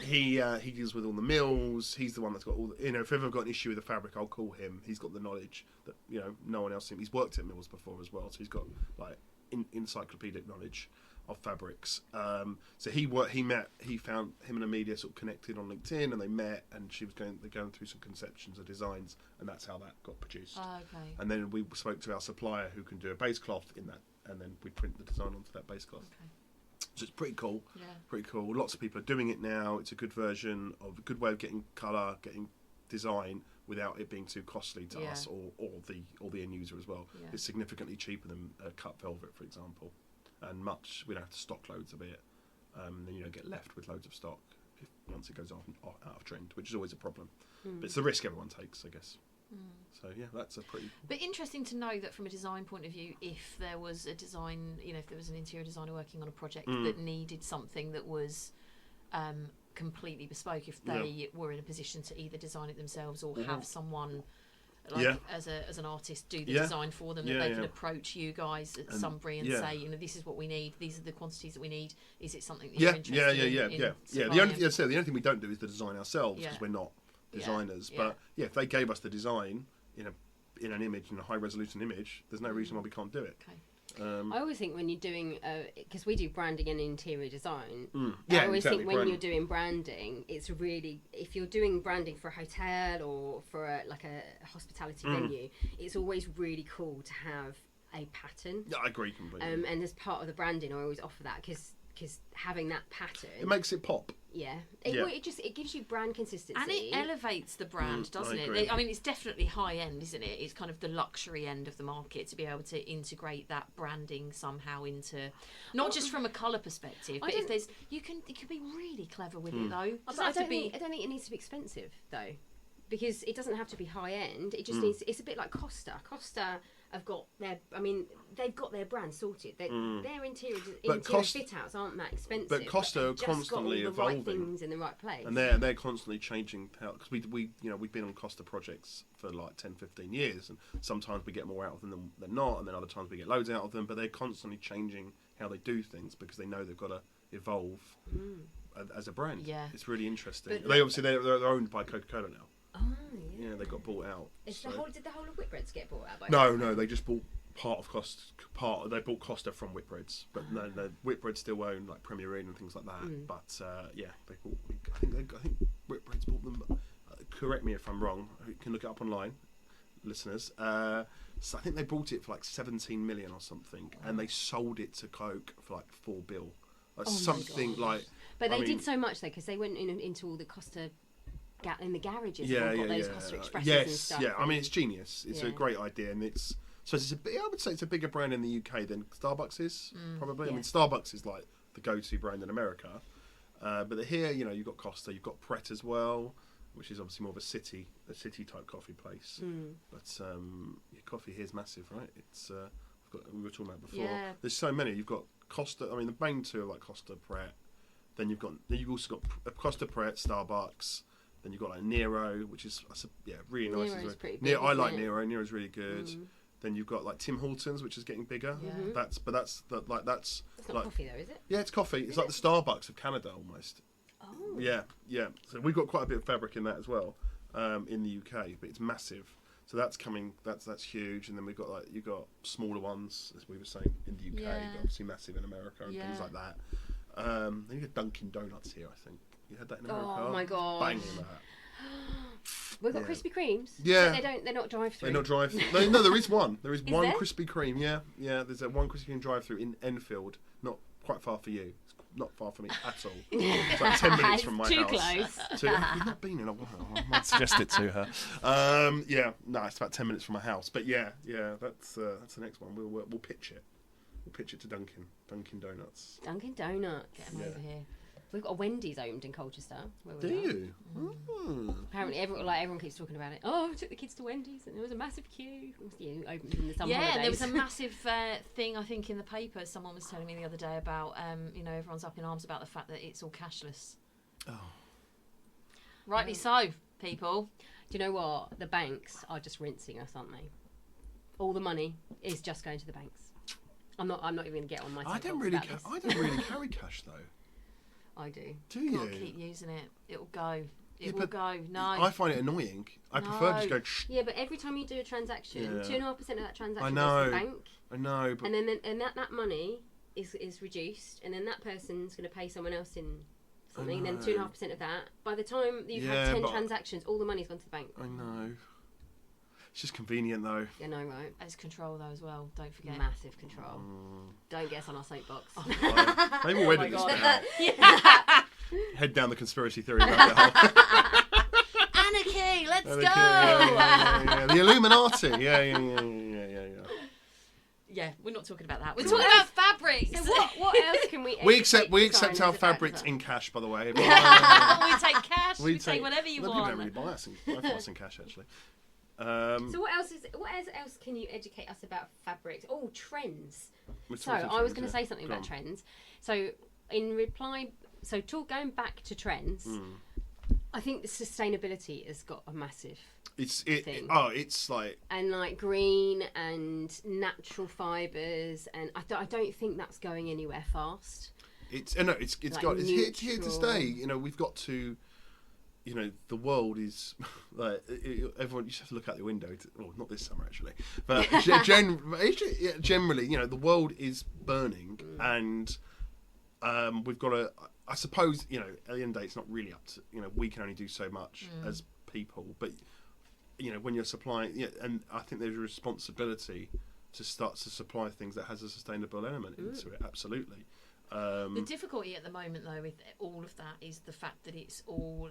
he deals with all the mills. He's the one that's got all. If ever I've got an issue with the fabric, I'll call him. He's got the knowledge that no one else. He's worked at mills before as well, so he's got like encyclopedic knowledge of fabrics. So he found him and Amelia sort of connected on LinkedIn, and they met, and they're going through some conceptions of designs, and that's how that got produced. Okay. And then we spoke to our supplier who can do a base cloth in that, and then we print the design onto that base cloth. Okay. So it's pretty cool. Yeah. Pretty cool. Lots of people are doing it now. It's a good version of a good way of getting colour, getting design without it being too costly to us or the end user as well. Yeah. It's significantly cheaper than cut velvet, for example. And we don't have to stock loads of it. Then you don't get left with loads of stock once it goes out of trend, which is always a problem. But it's the risk everyone takes, I guess. So yeah, that's a pretty. But interesting to know that from a design point of view, if there was a design, if there was an interior designer working on a project that needed something that was completely bespoke, if they were in a position to either design it themselves or have someone. As an artist do the design for them, that they can approach you guys at Sunbury and say, this is what we need, these are the quantities that we need, is it something that you're interested in? The only thing we don't do is the design ourselves, because we're not designers. But if they gave us the design in an image, in a high resolution image, there's no reason why we can't do it. Okay. I always think when you're doing, because we do branding and interior design, I always think when you're doing branding, it's really, if you're doing branding for a hotel or for a hospitality venue, it's always really cool to have a pattern. Yeah, I agree completely. And as part of the branding, I always offer that, because because having that pattern, It makes it pop. yeah, Yeah. it gives you brand consistency, And it elevates the brand, doesn't I it? agree. I mean, it's definitely high end, isn't it? It's kind of the luxury end of the market to be able to integrate that branding somehow into, not just from a colour perspective, but if there's, you can be really clever with it though. It doesn't have to be. I don't think it needs to be expensive though, because it doesn't have to be high end. It just needs. It's a bit like Costa. Costa have got their. I mean, they've got their brand sorted. Their interior fit outs aren't that expensive. But Costa are just constantly got all the right evolving. things in the right place. And they're constantly changing how, because we've been on Costa projects for like 10, 15 years, and sometimes we get more out of them than not, and then other times we get loads out of them. But they're constantly changing how they do things because they know they've got to evolve as a brand. Yeah. It's really interesting. But They obviously they're owned by Coca-Cola now. Oh yeah. Yeah, they got bought out. Did the whole of Whitbreads get bought out by? No, they just bought part of Costa. They bought Costa from Whitbreads, but no, Whitbreads still own like Premier Inn and things like that. But yeah, they bought. I think Whitbreads bought them. Correct me if I'm wrong. You can look it up online, listeners. So I think they bought it for like 17 million or something, and they sold it to Coke for like $4 billion. Like something like. But they did so much though, because they went into all the Costa. In the garages, yeah, got those Costa Expresses yes, and stuff. yeah. I mean, it's genius. It's a great idea, and it's I would say it's a bigger brand in the UK than Starbucks is probably. Yeah. I mean, Starbucks is like the go-to brand in America, but here, you've got Costa, you've got Pret as well, which is obviously more of a city type coffee place. But your coffee here is massive, right? It's we were talking about before. Yeah. There's so many. You've got Costa. I mean, the main two are like Costa, Pret. Then you've also got Costa, Pret, Starbucks. Then you've got like Nero, which is really nice. Nero's pretty big, I like isn't it? Nero. Nero's really good. Then you've got like Tim Hortons, which is getting bigger. Yeah. That's It's not like coffee though, is it? yeah, it's coffee. It's like the Starbucks of Canada almost. Oh. Yeah. So we've got quite a bit of fabric in that as well, in the UK, but it's massive. So that's coming. That's huge. And then you've got smaller ones, as we were saying, in the UK, Yeah. but obviously massive in America and things like that. Then you get Dunkin' Donuts here, I think. You had that in America? Oh my god! Banging that. We've got Krispy Kremes. Yeah. But they're not drive-through. They're not drive-through. No, there is one. There is one there? Krispy Kreme. Yeah. There's one Krispy Kreme drive-through in Enfield. Not quite far for you. It's not far for me at all. It's like 10 minutes from my Too house. close. You've not been in a while. I might suggest it to her. It's about 10 minutes from my house. But yeah, that's the next one. We'll pitch it. We'll pitch it to Dunkin' Donuts. Dunkin' Donuts. Get them over here. We've got a Wendy's owned in Colchester. Where we Do are. you? Oh. Apparently, everyone keeps talking about it. Oh, I took the kids to Wendy's and there was a massive queue. It opened in the summer holidays. Yeah, there was a massive thing, I think, in the paper. Someone was telling me the other day about, everyone's up in arms about the fact that it's all cashless. Oh. Rightly so, people. Do you know what? The banks are just rinsing us, aren't they? All the money is just going to the banks. I'm not even going to get on my I don't soapbox really about this. I don't really carry cash though. I do. Do you? Can't keep using it. It'll go. It will but go. No. I find it annoying. I prefer just go. Yeah, but every time you do a transaction, Yeah. 2.5% of that transaction I goes know. to the bank, I know, but and that money is reduced, and then that person's going to pay someone else in something, and then know. 2.5% of that. By the time you've Yeah, had 10 but- transactions, all the money's gone to the bank. I know. It's just convenient though. You know, right? It's control though as well. Don't forget. Massive control. Don't get us on our soapbox. Maybe we'll edit this God. now. Head down the conspiracy theory rabbit hole. Anarchy, let's go. Yeah. The Illuminati. Yeah. Yeah, we're not talking about that. We're talking about fabrics. So what else can we? We accept educate our designers fabrics about? in cash, by the way. we take cash. We take whatever you People want. don't really buy us in cash, actually. So what else can you educate us about fabrics? Oh, trends. So talking I was trends, going to say something Go about on. trends. So going back to trends, I think the sustainability has got a massive thing. It's like and like green and natural fibres, and I don't think that's going anywhere fast. it's Like here to neutral. stay. We've got to. The world is like everyone. You just have to look out the window. Not this summer actually, but generally, the world is burning, and we've got to. I suppose at the end of the day, it's not really up to we can only do so much as people, but when you're supplying, and I think there's a responsibility to start to supply things that has a sustainable element into it. Absolutely. The difficulty at the moment, though, with all of that is the fact that it's all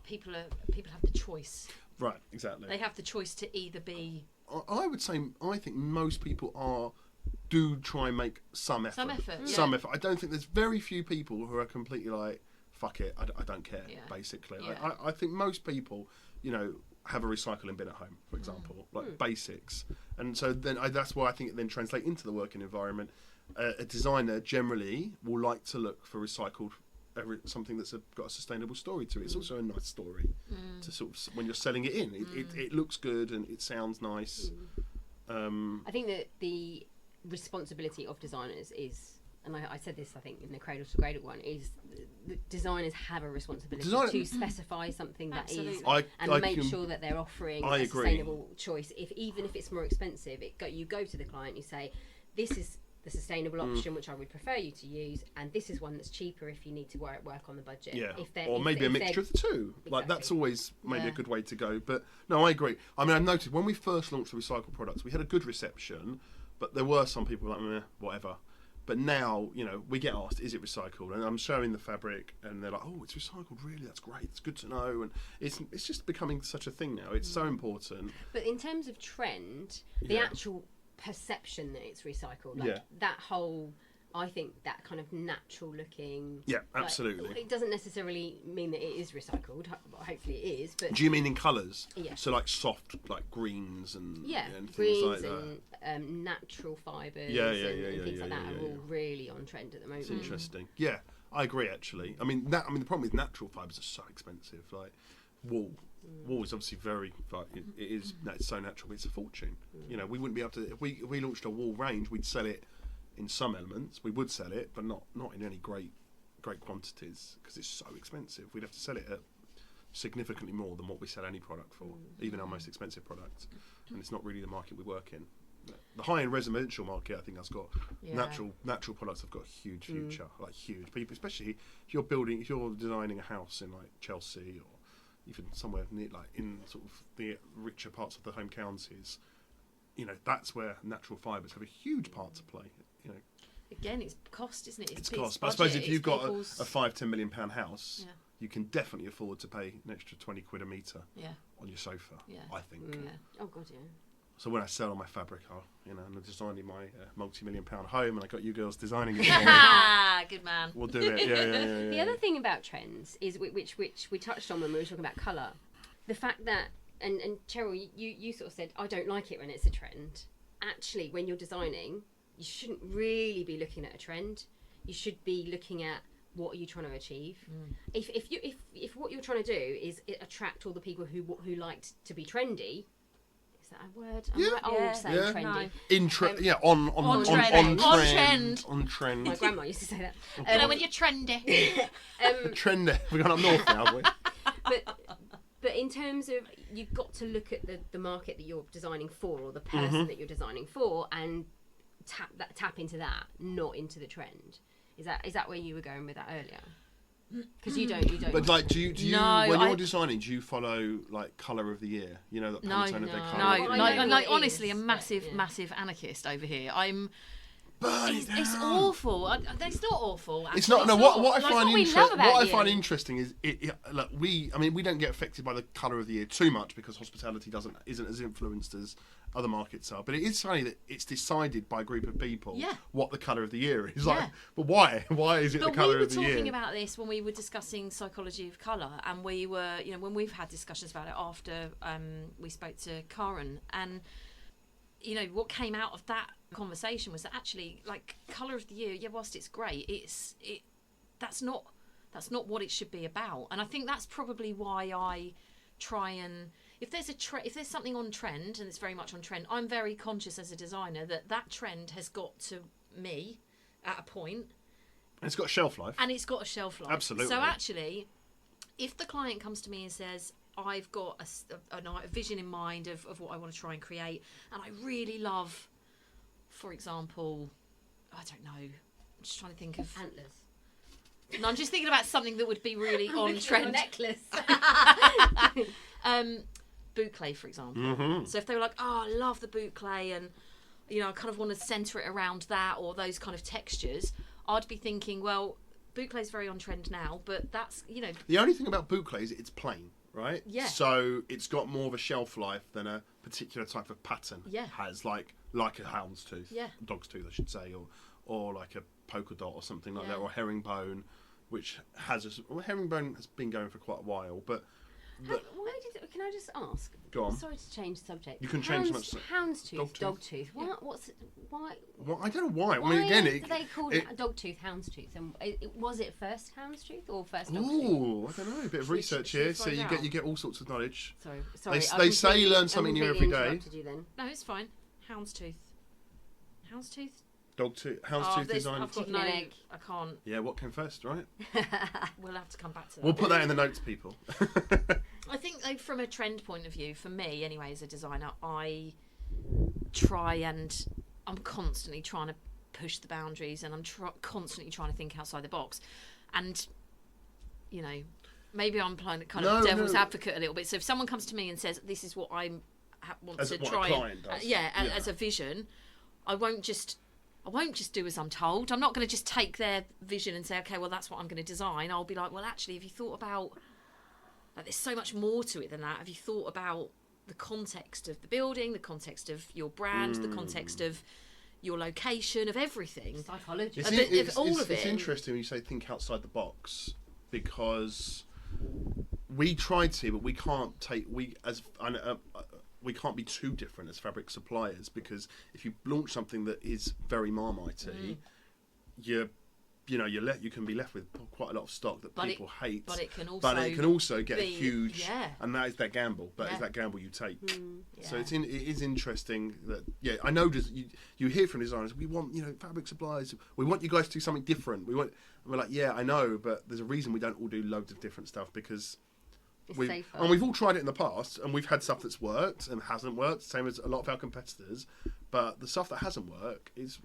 people have the choice. Right, exactly. They have the choice to either be. I would say I think most people do try and make some effort. Some effort. I don't think there's very few people who are completely like, fuck it, I don't care. Basically, I think most people, have a recycling bin at home, for example, basics, and so then that's why I think it then translates into the working environment. A designer generally will like to look for recycled. Something that's got a sustainable story to it. It's also a nice story to sort of when you're selling it in. It looks good and it sounds nice. I think that the responsibility of designers is, and I said this I think in the Cradle to Cradle one, is the designers have a responsibility to specify something that is and make sure that they're offering a sustainable choice. Even if it's more expensive, you go to the client, you say, this is the sustainable option which I would prefer you to use, and this is one that's cheaper if you need to work on the budget. Or maybe a mixture of the two. Exactly. Like that's always maybe a good way to go. But no, I agree. I mean, I noticed when we first launched the recycled products, we had a good reception, but there were some people like, meh, whatever. But now, we get asked, is it recycled? And I'm showing the fabric, and they're like, oh, it's recycled, really? That's great. It's good to know. And it's just becoming such a thing now. It's so important. But in terms of trend, the actual perception that it's recycled, that whole, I think that kind of natural looking, absolutely, it doesn't necessarily mean that it is recycled. Hopefully it is. But do you mean in colours? So like soft, like greens and and greens things like and natural fibres and things like that are all really on trend at the moment. It's interesting. Yeah, I agree actually. I mean the problem with natural fibres are so expensive. Like wool is obviously very, it's so natural, but it's a fortune. We wouldn't be able to, if we launched a wool range, we'd sell it in some elements, we would sell it, but not in any great quantities, because it's so expensive. We'd have to sell it at significantly more than what we sell any product for, even our most expensive products, and it's not really the market we work in. The high-end residential market, I think, has got natural products have got a huge future, like huge. People, especially if you're designing a house in like Chelsea or even somewhere near, like in sort of the richer parts of the home counties, that's where natural fibres have a huge part to play. Again, it's cost, isn't it? It's cost. But I suppose if you've got a £5-10 million house, you can definitely afford to pay an extra £20 a metre on your sofa. I think. Oh God, yeah. So when I sell all my fabric, and I'm designing my multi-million-pound home, and I got you girls designing it for me. Good man. We'll do it. Yeah. The other thing about trends is which we touched on when we were talking about colour, the fact that and Cheryl, you sort of said I don't like it when it's a trend. Actually, when you're designing, you shouldn't really be looking at a trend. You should be looking at what are you trying to achieve. If what you're trying to do is attract all the people who liked to be trendy. Is that a word? I'm old saying trendy. On trend. On trend. My grandma used to say that. When you're trendy. Trendy. We're going up north now, haven't we? But in terms of, you've got to look at the market that you're designing for, or the person that you're designing for, and tap into that, not into the trend. Is that where you were going with that earlier? Because you don't. But like, do you when you're designing, do you follow like colour of the year? The Pantone of their colour. No. I'm like honestly a massive anarchist over here. It's awful. It's not awful. Actually. It's not. No. What I find interesting is we don't get affected by the colour of the year too much because hospitality isn't as influenced as other markets are. But it is funny that it's decided by a group of people what the colour of the year is. Like, but why? Why is it the colour of the year? We were talking about this when we were discussing psychology of colour, and we were, when we've had discussions about it after we spoke to Karen, and what came out of that conversation was that actually, like, colour of the year, whilst it's great, that's not what it should be about. And I think that's probably why I try and, if there's something on trend, and it's very much on trend, I'm very conscious as a designer that trend has got to me at a point. And it's got a shelf life. Absolutely. So actually, if the client comes to me and says, I've got a vision in mind of what I want to try and create, and I really love, for example, I don't know, I'm just trying to think of antlers. No, I'm just thinking about something that would be really on trend. Necklace. Boucle, for example. So if they were like, oh, I love the boucle, and I kind of want to centre it around that, or those kind of textures, I'd be thinking, well, Boucle's very on trend now, but that's, you know... The only thing about Boucle is it's plain, right? Yeah. So it's got more of a shelf life than a particular type of pattern has, like a hound's-tooth, dog's tooth, I should say, or like a polka dot or something like that, or herringbone, which herringbone has been going for quite a while, but can I just ask? Go on. Sorry to change the subject. You can change much. Houndstooth, dogtooth. Why? Well, I don't know why. Why I mean, again, do they call it dogtooth, houndstooth? And was it first houndstooth or first dogtooth? Ooh, I don't know. A bit of research here, so you get all sorts of knowledge. Sorry. They say learn something new every day. You then. No, it's fine. Houndstooth. Dogtooth. Houndstooth design. I've got I can't. Yeah, what came first, right? We'll have to come back to that. We'll put that in the notes, people. I think, like, from a trend point of view, for me anyway, as a designer, I'm constantly trying to push the boundaries, and I'm constantly trying to think outside the box. And, you know, maybe I'm playing kind of devil's advocate a little bit. So if someone comes to me and says, this is what I want to try, as a vision, I won't just do as I'm told. I'm not going to just take their vision and say, okay, well, that's what I'm going to design. I'll be like, well, actually, have you thought about... Like, there's so much more to it than that. Have you thought about the context of the building, the context of your brand, the context of your location, of everything? Psychology. It's interesting when you say think outside the box, because we tried to, but we can't be too different as fabric suppliers, because if you launch something that is very Marmitey, you can be left with quite a lot of stock that people hate. But it can also get huge, and that is that gamble. That is that gamble you take. So it is interesting that I know you hear from designers, we want fabric suppliers, we want you guys to do something different. We're like, I know, but there's a reason we don't all do loads of different stuff, because we've all tried it in the past, and we've had stuff that's worked and hasn't worked, same as a lot of our competitors. But the stuff that hasn't worked is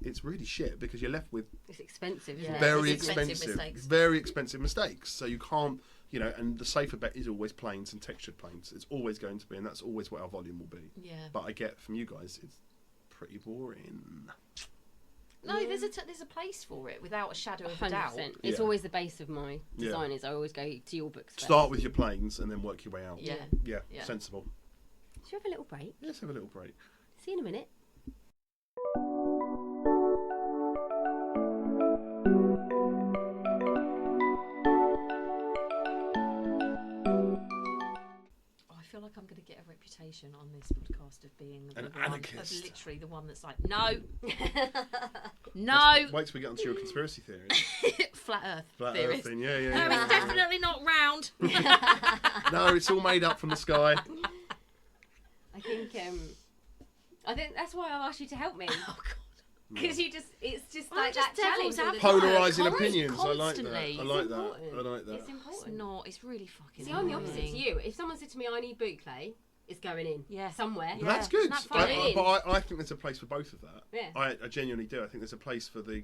it's really shit, because you're left with expensive, very expensive mistakes. So you can't, and the safer bet is always planes and textured planes. It's always going to be, and that's always what our volume will be. Yeah. But I get from you guys, it's pretty boring. No, there's a place for it, without a shadow of a doubt. It's always the base of my design. Is I always go to your books first. Start with your planes and then work your way out. Yeah. Sensible. Should we have a little break? Let's have a little break. See you in a minute. I feel like I'm going to get a reputation on this podcast of being literally the one that's like, no. Wait till we get onto your conspiracy theory. Flat Earth Flat theorist. Earth thing, yeah. No, it's definitely not round. No, it's all made up from the sky. I think that's why I asked you to help me. Oh, God. Because it's just like that challenge. Polarising opinions. Constantly. I like that. It's important. It's not. It's really fucking See, I'm the opposite to you. If someone said to me, I need Boucle, it's going in. Yeah. Somewhere. But that's good. But I think there's a place for both of that. Yeah. I genuinely do. I think there's a place for the...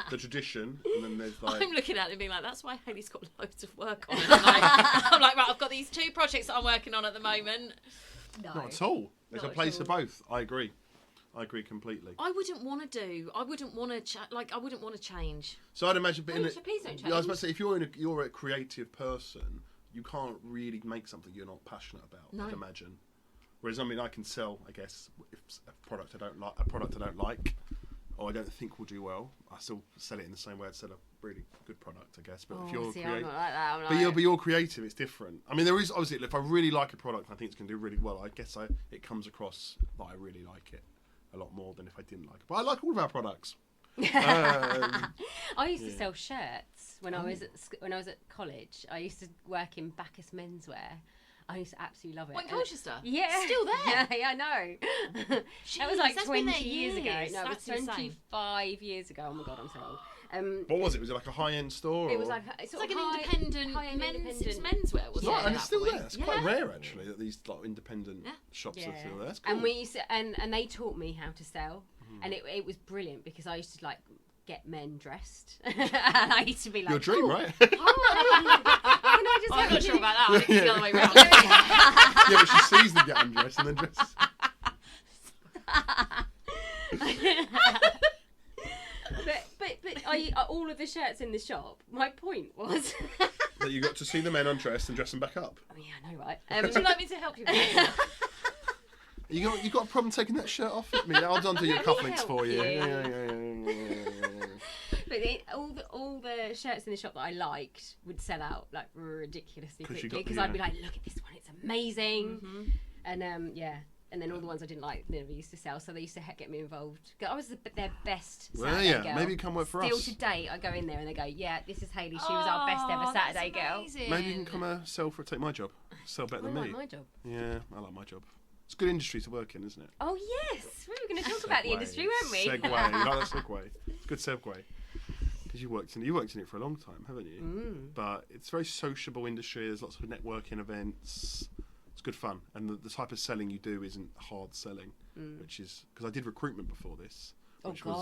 the tradition, and then there's like... I'm looking at it and being like, that's why Hayley's got loads of work on. I'm like, right, I've got these 2 projects that I'm working on at the moment. No. Not at all. There's a place for both. I agree completely. I wouldn't want to change. So I'd imagine... Please don't change. I was about to say, if you're a creative person, you can't really make something you're not passionate about, I'd imagine. Whereas, I can sell, I guess, if a product I don't like, or I don't think will do well, I still sell it in the same way I'd sell a really good product, I guess. But if you're creative, I'm not like that. but you're creative, it's different. I mean, there is obviously, if I really like a product and I think it's going to do really well, I guess it comes across that I really like it a lot more than if I didn't like it. But I like all of our products. I used to sell shirts when I was at college. I used to work in Bacchus menswear. I used to absolutely love it. What, in Colchester? Yeah. Still there? Yeah, I know. That was like 20 years ago. No, it was 25 years ago. Oh my God, I'm so old. What was it? Was it like a high-end store? It was like an independent menswear, wasn't it? And it's still there. It's quite rare, actually, that these like independent shops are still there. That's cool. And we used to, and they taught me how to sell, and it was brilliant because I used to like get men dressed, and I used to be like, your dream, right? I'm not sure about that. I think it's the other way around. Yeah, but she sees them get undressed and then dress. But But all of the shirts in the shop, my point was... that you got to see the men undressed and dress them back up. Oh, yeah, I know, right? Would you like me to help you with that? You got a problem taking that shirt off with me? I'll undo your cufflinks for you. Yeah. But all the shirts in the shop that I liked would sell out like ridiculously quickly because I'd be like, look at this one, it's amazing. And and then all the ones I didn't like never used to sell, so they used to get me involved. I was their best Saturday girl. Maybe come work for us. Still to date, I go in there and they go, yeah, this is Hayley, she was our best ever Saturday girl. Maybe you can come take my job. Sell better than me. I like my job. Yeah, I like my job. It's a good industry to work in, isn't it? Oh yes, we were going to talk about the industry, weren't we? Segue. You like that segue? It's a good segue. Because you worked in it for a long time, haven't you? But it's a very sociable industry. There's lots of networking events. It's good fun, and the type of selling you do isn't hard selling, which is because I did recruitment before this, which was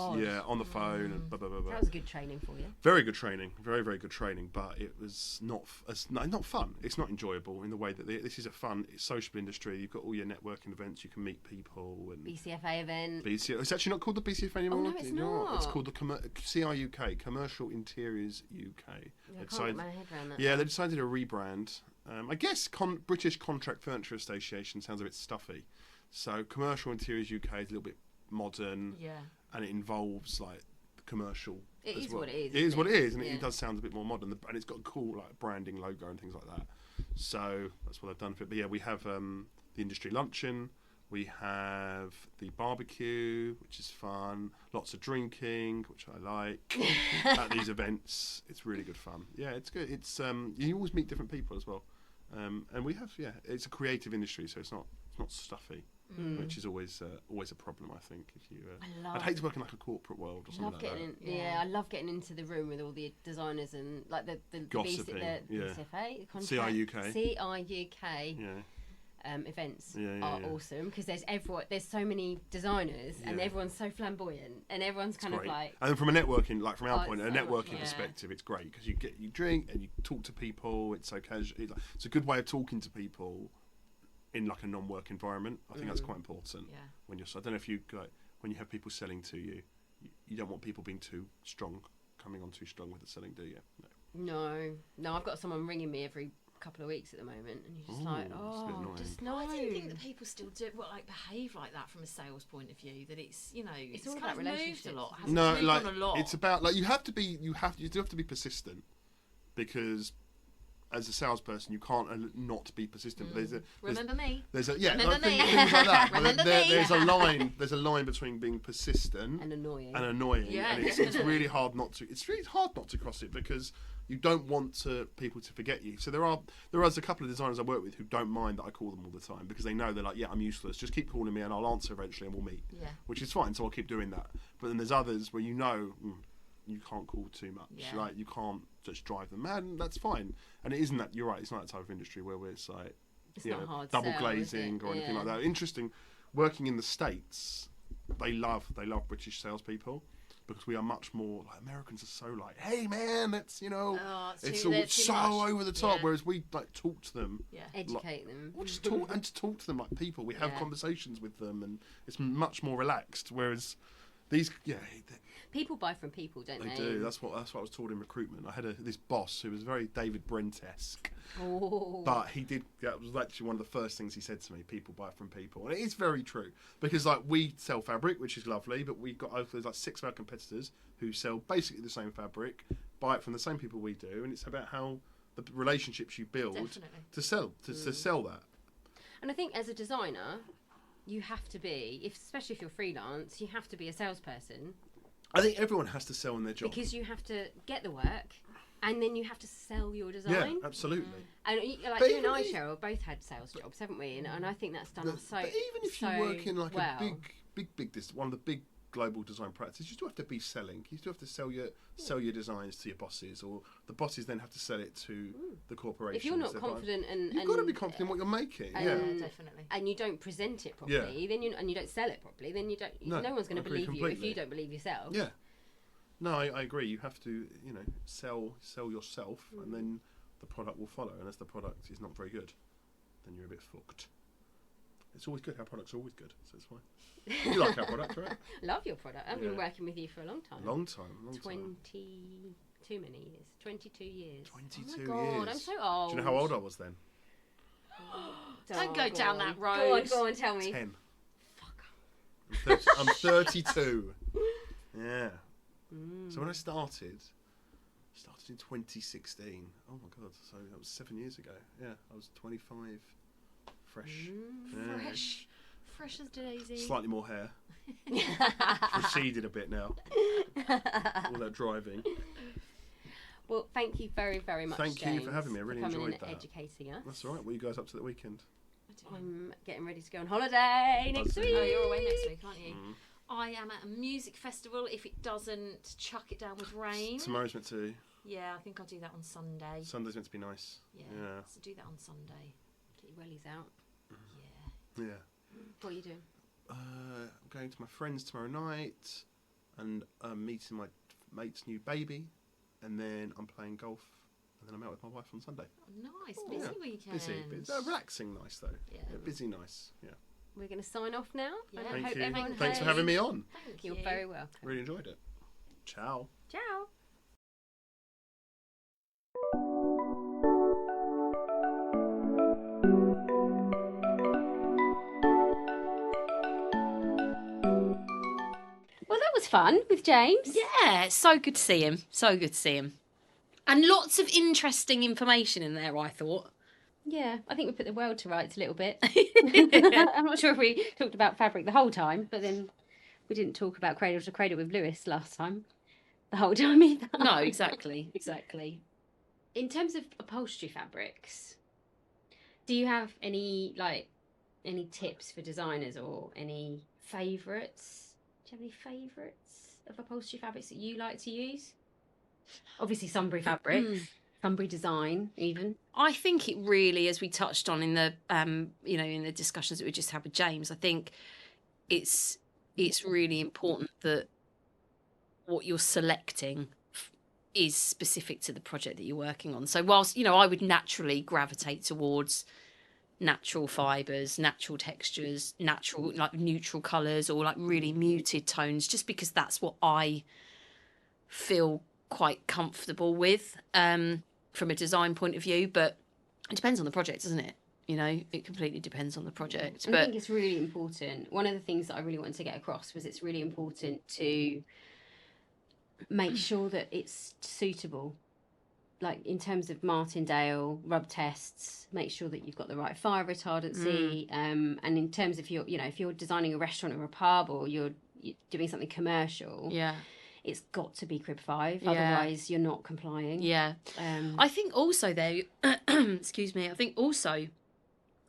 on the phone and blah blah blah. That was good training for you. Very good training, very very good training, but it was not fun. It's not enjoyable in the way that this is a fun, social industry. You've got all your networking events, you can meet people and BCFA event. It's actually not called the BCFA anymore. Oh no, it's not. It's called the CIUK, Commercial Interiors UK. I can't get my head around that. Yeah, they decided to rebrand. I guess British Contract Furniture Association sounds a bit stuffy. So Commercial Interiors UK is a little bit modern, and it involves like commercial. It is well. what it is. It is what it is, and it does sound a bit more modern, and it's got a cool like branding logo and things like that. So that's what I've done for it. But yeah, we have the industry luncheon. We have the barbecue, which is fun. Lots of drinking, which I like. At these events, it's really good fun. Yeah, it's good. It's you always meet different people as well. And we have it's a creative industry, so it's not stuffy, which is always a problem. I think if you I'd hate to work in like a corporate world or something like that. I love getting into the room with all the designers and like the gossiping, BCFA, CIUK. Events are awesome because there's so many designers and everyone's so flamboyant and everyone's kind of like. And then from a networking, like from our point, a networking perspective, it's great because you drink and you talk to people. It's so casual. It's a good way of talking to people in like a non-work environment. I think that's quite important. Yeah. When you're, I don't know if you like when you have people selling to you, you don't want people being too strong, coming on too strong with the selling, do you? No. I've got someone ringing me every couple of weeks at the moment, and you're just just no. I don't think that people still do behave like that from a sales point of view. That it's it's all about relationships. A lot. It's about like you do have to be persistent because as a salesperson you can't not be persistent. But remember me. Things like that. There's a line between being persistent and annoying. Yeah. And it's really hard not to. It's really hard not to cross it because you don't want people to forget you. So there are a couple of designers I work with who don't mind that I call them all the time because they know they're like, yeah, I'm useless. Just keep calling me and I'll answer eventually and we'll meet. Yeah. Which is fine. So I'll keep doing that. But then there's others where you can't call too much. Yeah. Like you can't just drive them mad. And that's fine. And it isn't that. You're right. It's not that type of industry where it's like not hard double glazing or anything like that. Interesting. Working in the States, they love British salespeople. Because we are much more like Americans are so like, hey man, it's it's so over the top. Whereas we like talk to them, educate them, or just talk to them like people. We have conversations with them, and it's much more relaxed. Whereas these, people buy from people, don't they? They do. That's what I was taught in recruitment. I had this boss who was very David Brent-esque. Oh. But that was actually one of the first things he said to me, people buy from people. And it is very true. Because like we sell fabric, which is lovely, but we've got there's like 6 of our competitors who sell basically the same fabric, buy it from the same people we do, and it's about how the relationships you build to sell that. And I think as a designer, you have to be, especially if you're freelance, you have to be a salesperson. I think everyone has to sell in their job. Because you have to get the work, and then you have to sell your design. Yeah, absolutely. And like you and I, Cheryl, both had sales jobs, haven't we? And I think that's done so. But even if you work in like a big one of the big global design practices, you still have to be selling. You still have to sell your designs to your bosses, or the bosses then have to sell it to the corporation. If you're not confident, you've got to be confident in what you're making. Definitely. And you don't present it properly, then you don't sell it properly, then you don't. No one's going to believe you if you don't believe yourself. Yeah. No, I agree. You have to, sell yourself, and then the product will follow. And as the product is not very good, then you're a bit fucked. It's always good. Our products are always good, so it's fine. You like our product, right? Love your product. I've been working with you for a long time. Long time. 22 many years. 22 years. 22 oh my God, years. I'm so old. Do you know how old I was then? Don't go down that road. Go on, tell me. 10. Fuck. I'm 32. Yeah. So when I started in 2016. Oh my God, so that was 7 years ago. Yeah, I was 25. Fresh. Yeah. Fresh as daisy. Slightly more hair. Receded a bit now. All that driving. Well, thank you very, very much, Thank James, you for having me. I really coming enjoyed and that. educating us. That's all right. What are you guys up to the weekend? I'm getting ready to go on holiday next week. Oh, you're away next week, aren't you? I am at a music festival. If it doesn't chuck it down with rain. Tomorrow's meant to. Yeah, I think I'll do that on Sunday. Sunday's meant to be nice. Yeah, so do that on Sunday. Get your wellies out. Yeah. What are you doing? I'm going to my friends tomorrow night, and meeting my mate's new baby, and then I'm playing golf, and then I'm out with my wife on Sunday. Oh, nice, busy weekend. Busy, relaxing, nice though. Yeah. Busy, nice. Yeah. We're going to sign off now. Yeah. And I Thank hope you. everyone Thanks for has- having me on. Thank You're you. very welcome. Really enjoyed it. Ciao. Ciao. Well, that was fun with James. Yeah, it's so good to see him. So good to see him. And lots of interesting information in there, I thought. Yeah, I think we put the world to rights a little bit. I'm not sure if we talked about fabric the whole time, but then we didn't talk about cradle to cradle with Lewis last time. The whole time either. No, exactly. In terms of upholstery fabrics, do you have any tips for designers or any favourites? Do you have any favourites of upholstery fabrics that you like to use? Obviously, Sunbury Fabrics, Sunbury Design, even. I think it really, as we touched on in the in the discussions that we just had with James, I think it's really important that what you're selecting is specific to the project that you're working on. So whilst I would naturally gravitate towards natural fibres, natural textures, natural neutral colours, or really muted tones, just because that's what I feel quite comfortable with from a design point of view. But it depends on the project, doesn't it? It completely depends on the project. I think it's really important. One of the things that I really wanted to get across was it's really important to make sure that it's suitable. Like in terms of Martindale rub tests, make sure that you've got the right fire retardancy. And in terms of if you're designing a restaurant or a pub, or you're doing something commercial, it's got to be Crib 5. Otherwise, you're not complying. Yeah. I think also though, excuse me. I think also,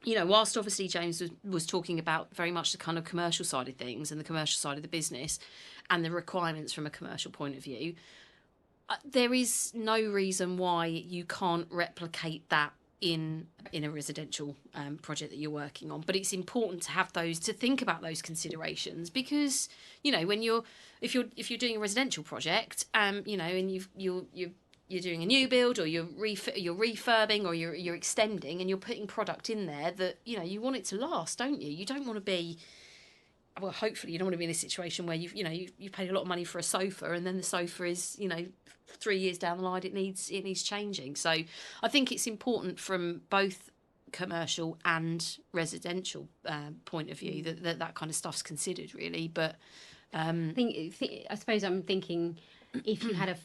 whilst obviously James was talking about very much the kind of commercial side of things and the commercial side of the business and the requirements from a commercial point of view, there is no reason why you can't replicate that in a residential project that you're working on. But it's important to think about those considerations, because if you're doing a residential project, and you're doing a new build, or you're refurbing, or you're extending, and you're putting product in there that you want it to last, don't you? You don't want to be, well, hopefully you don't want to be in a situation where you've paid a lot of money for a sofa, and then the sofa is 3 years down the line it needs changing. So I think it's important from both commercial and residential point of view that kind of stuff's considered, really. But I suppose I'm thinking, if you had a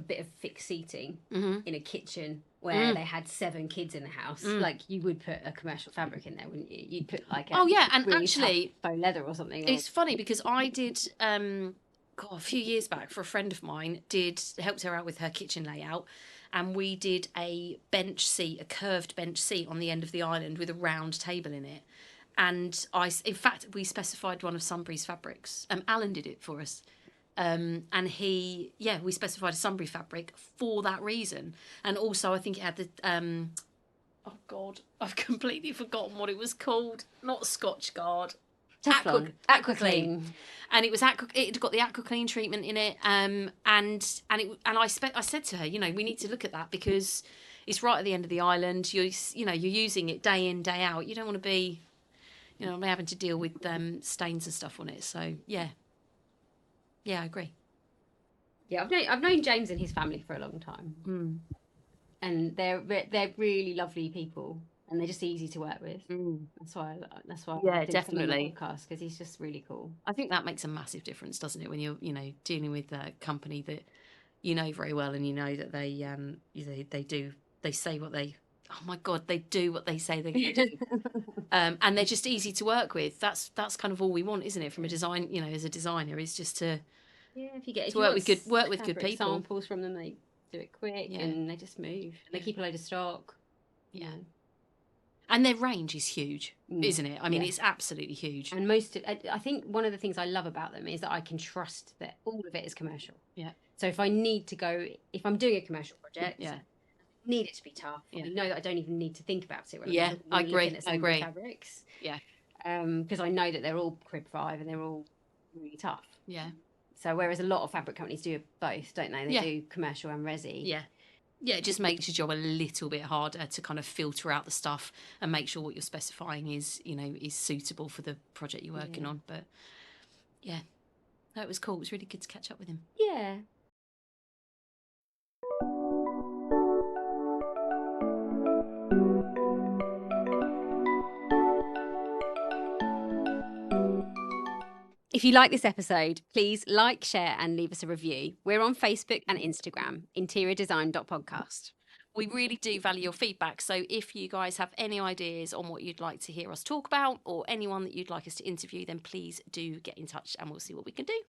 bit of fixed seating in a kitchen where they had 7 kids in the house, you would put a commercial fabric in there, wouldn't you? You'd put and really actually tough faux leather or something. It's funny because I did a few years back, for a friend of mine, helped her out with her kitchen layout, and we did a curved bench seat on the end of the island with a round table in it. And we specified one of Sunbury's fabrics. Alan did it for us. And we specified a Sunbury fabric for that reason. And also I think it had the oh God, I've completely forgotten what it was called. Not Scotchguard. Teflon. Aquaclean. And it was it got the Aquaclean treatment in it. I said to her, we need to look at that, because it's right at the end of the island. You're using it day in, day out. You don't want to be you know, I'm having to deal with stains and stuff on it. So yeah, I agree. Yeah, I've known James and his family for a long time, and they're really lovely people, and they're just easy to work with. That's why Yeah, I did come on the definitely. podcast, because he's just really cool. I think that makes a massive difference, doesn't it, when you're, you know, dealing with a company that you know very well, and you know that they say what they, oh my God, they do what they say they're going to do. And they're just easy to work with. That's kind of all we want, isn't it, from a design, you know, as a designer, is just to work with good people. Samples from them, they do it quick, and they just move. And they keep a load of stock. Yeah. And their range is huge, isn't it? I mean, it's absolutely huge. And I think one of the things I love about them is that I can trust that all of it is commercial. Yeah. So if I need to go, if I'm doing a commercial project, I need it to be tough. I know that I don't even need to think about it. When I'm looking at Sunbury Fabrics. Yeah. Because I know that they're all Crib 5 and they're all really tough. Yeah. So whereas a lot of fabric companies do both, don't they? They do commercial and resi. Yeah. Yeah, it just makes your job a little bit harder to kind of filter out the stuff and make sure what you're specifying is, you know, is suitable for the project you're working on. But yeah, no, it was cool. It was really good to catch up with him. Yeah. If you like this episode, please like, share and leave us a review. We're on Facebook and Instagram, interiordesign.podcast. We really do value your feedback. So if you guys have any ideas on what you'd like to hear us talk about, or anyone that you'd like us to interview, then please do get in touch and we'll see what we can do.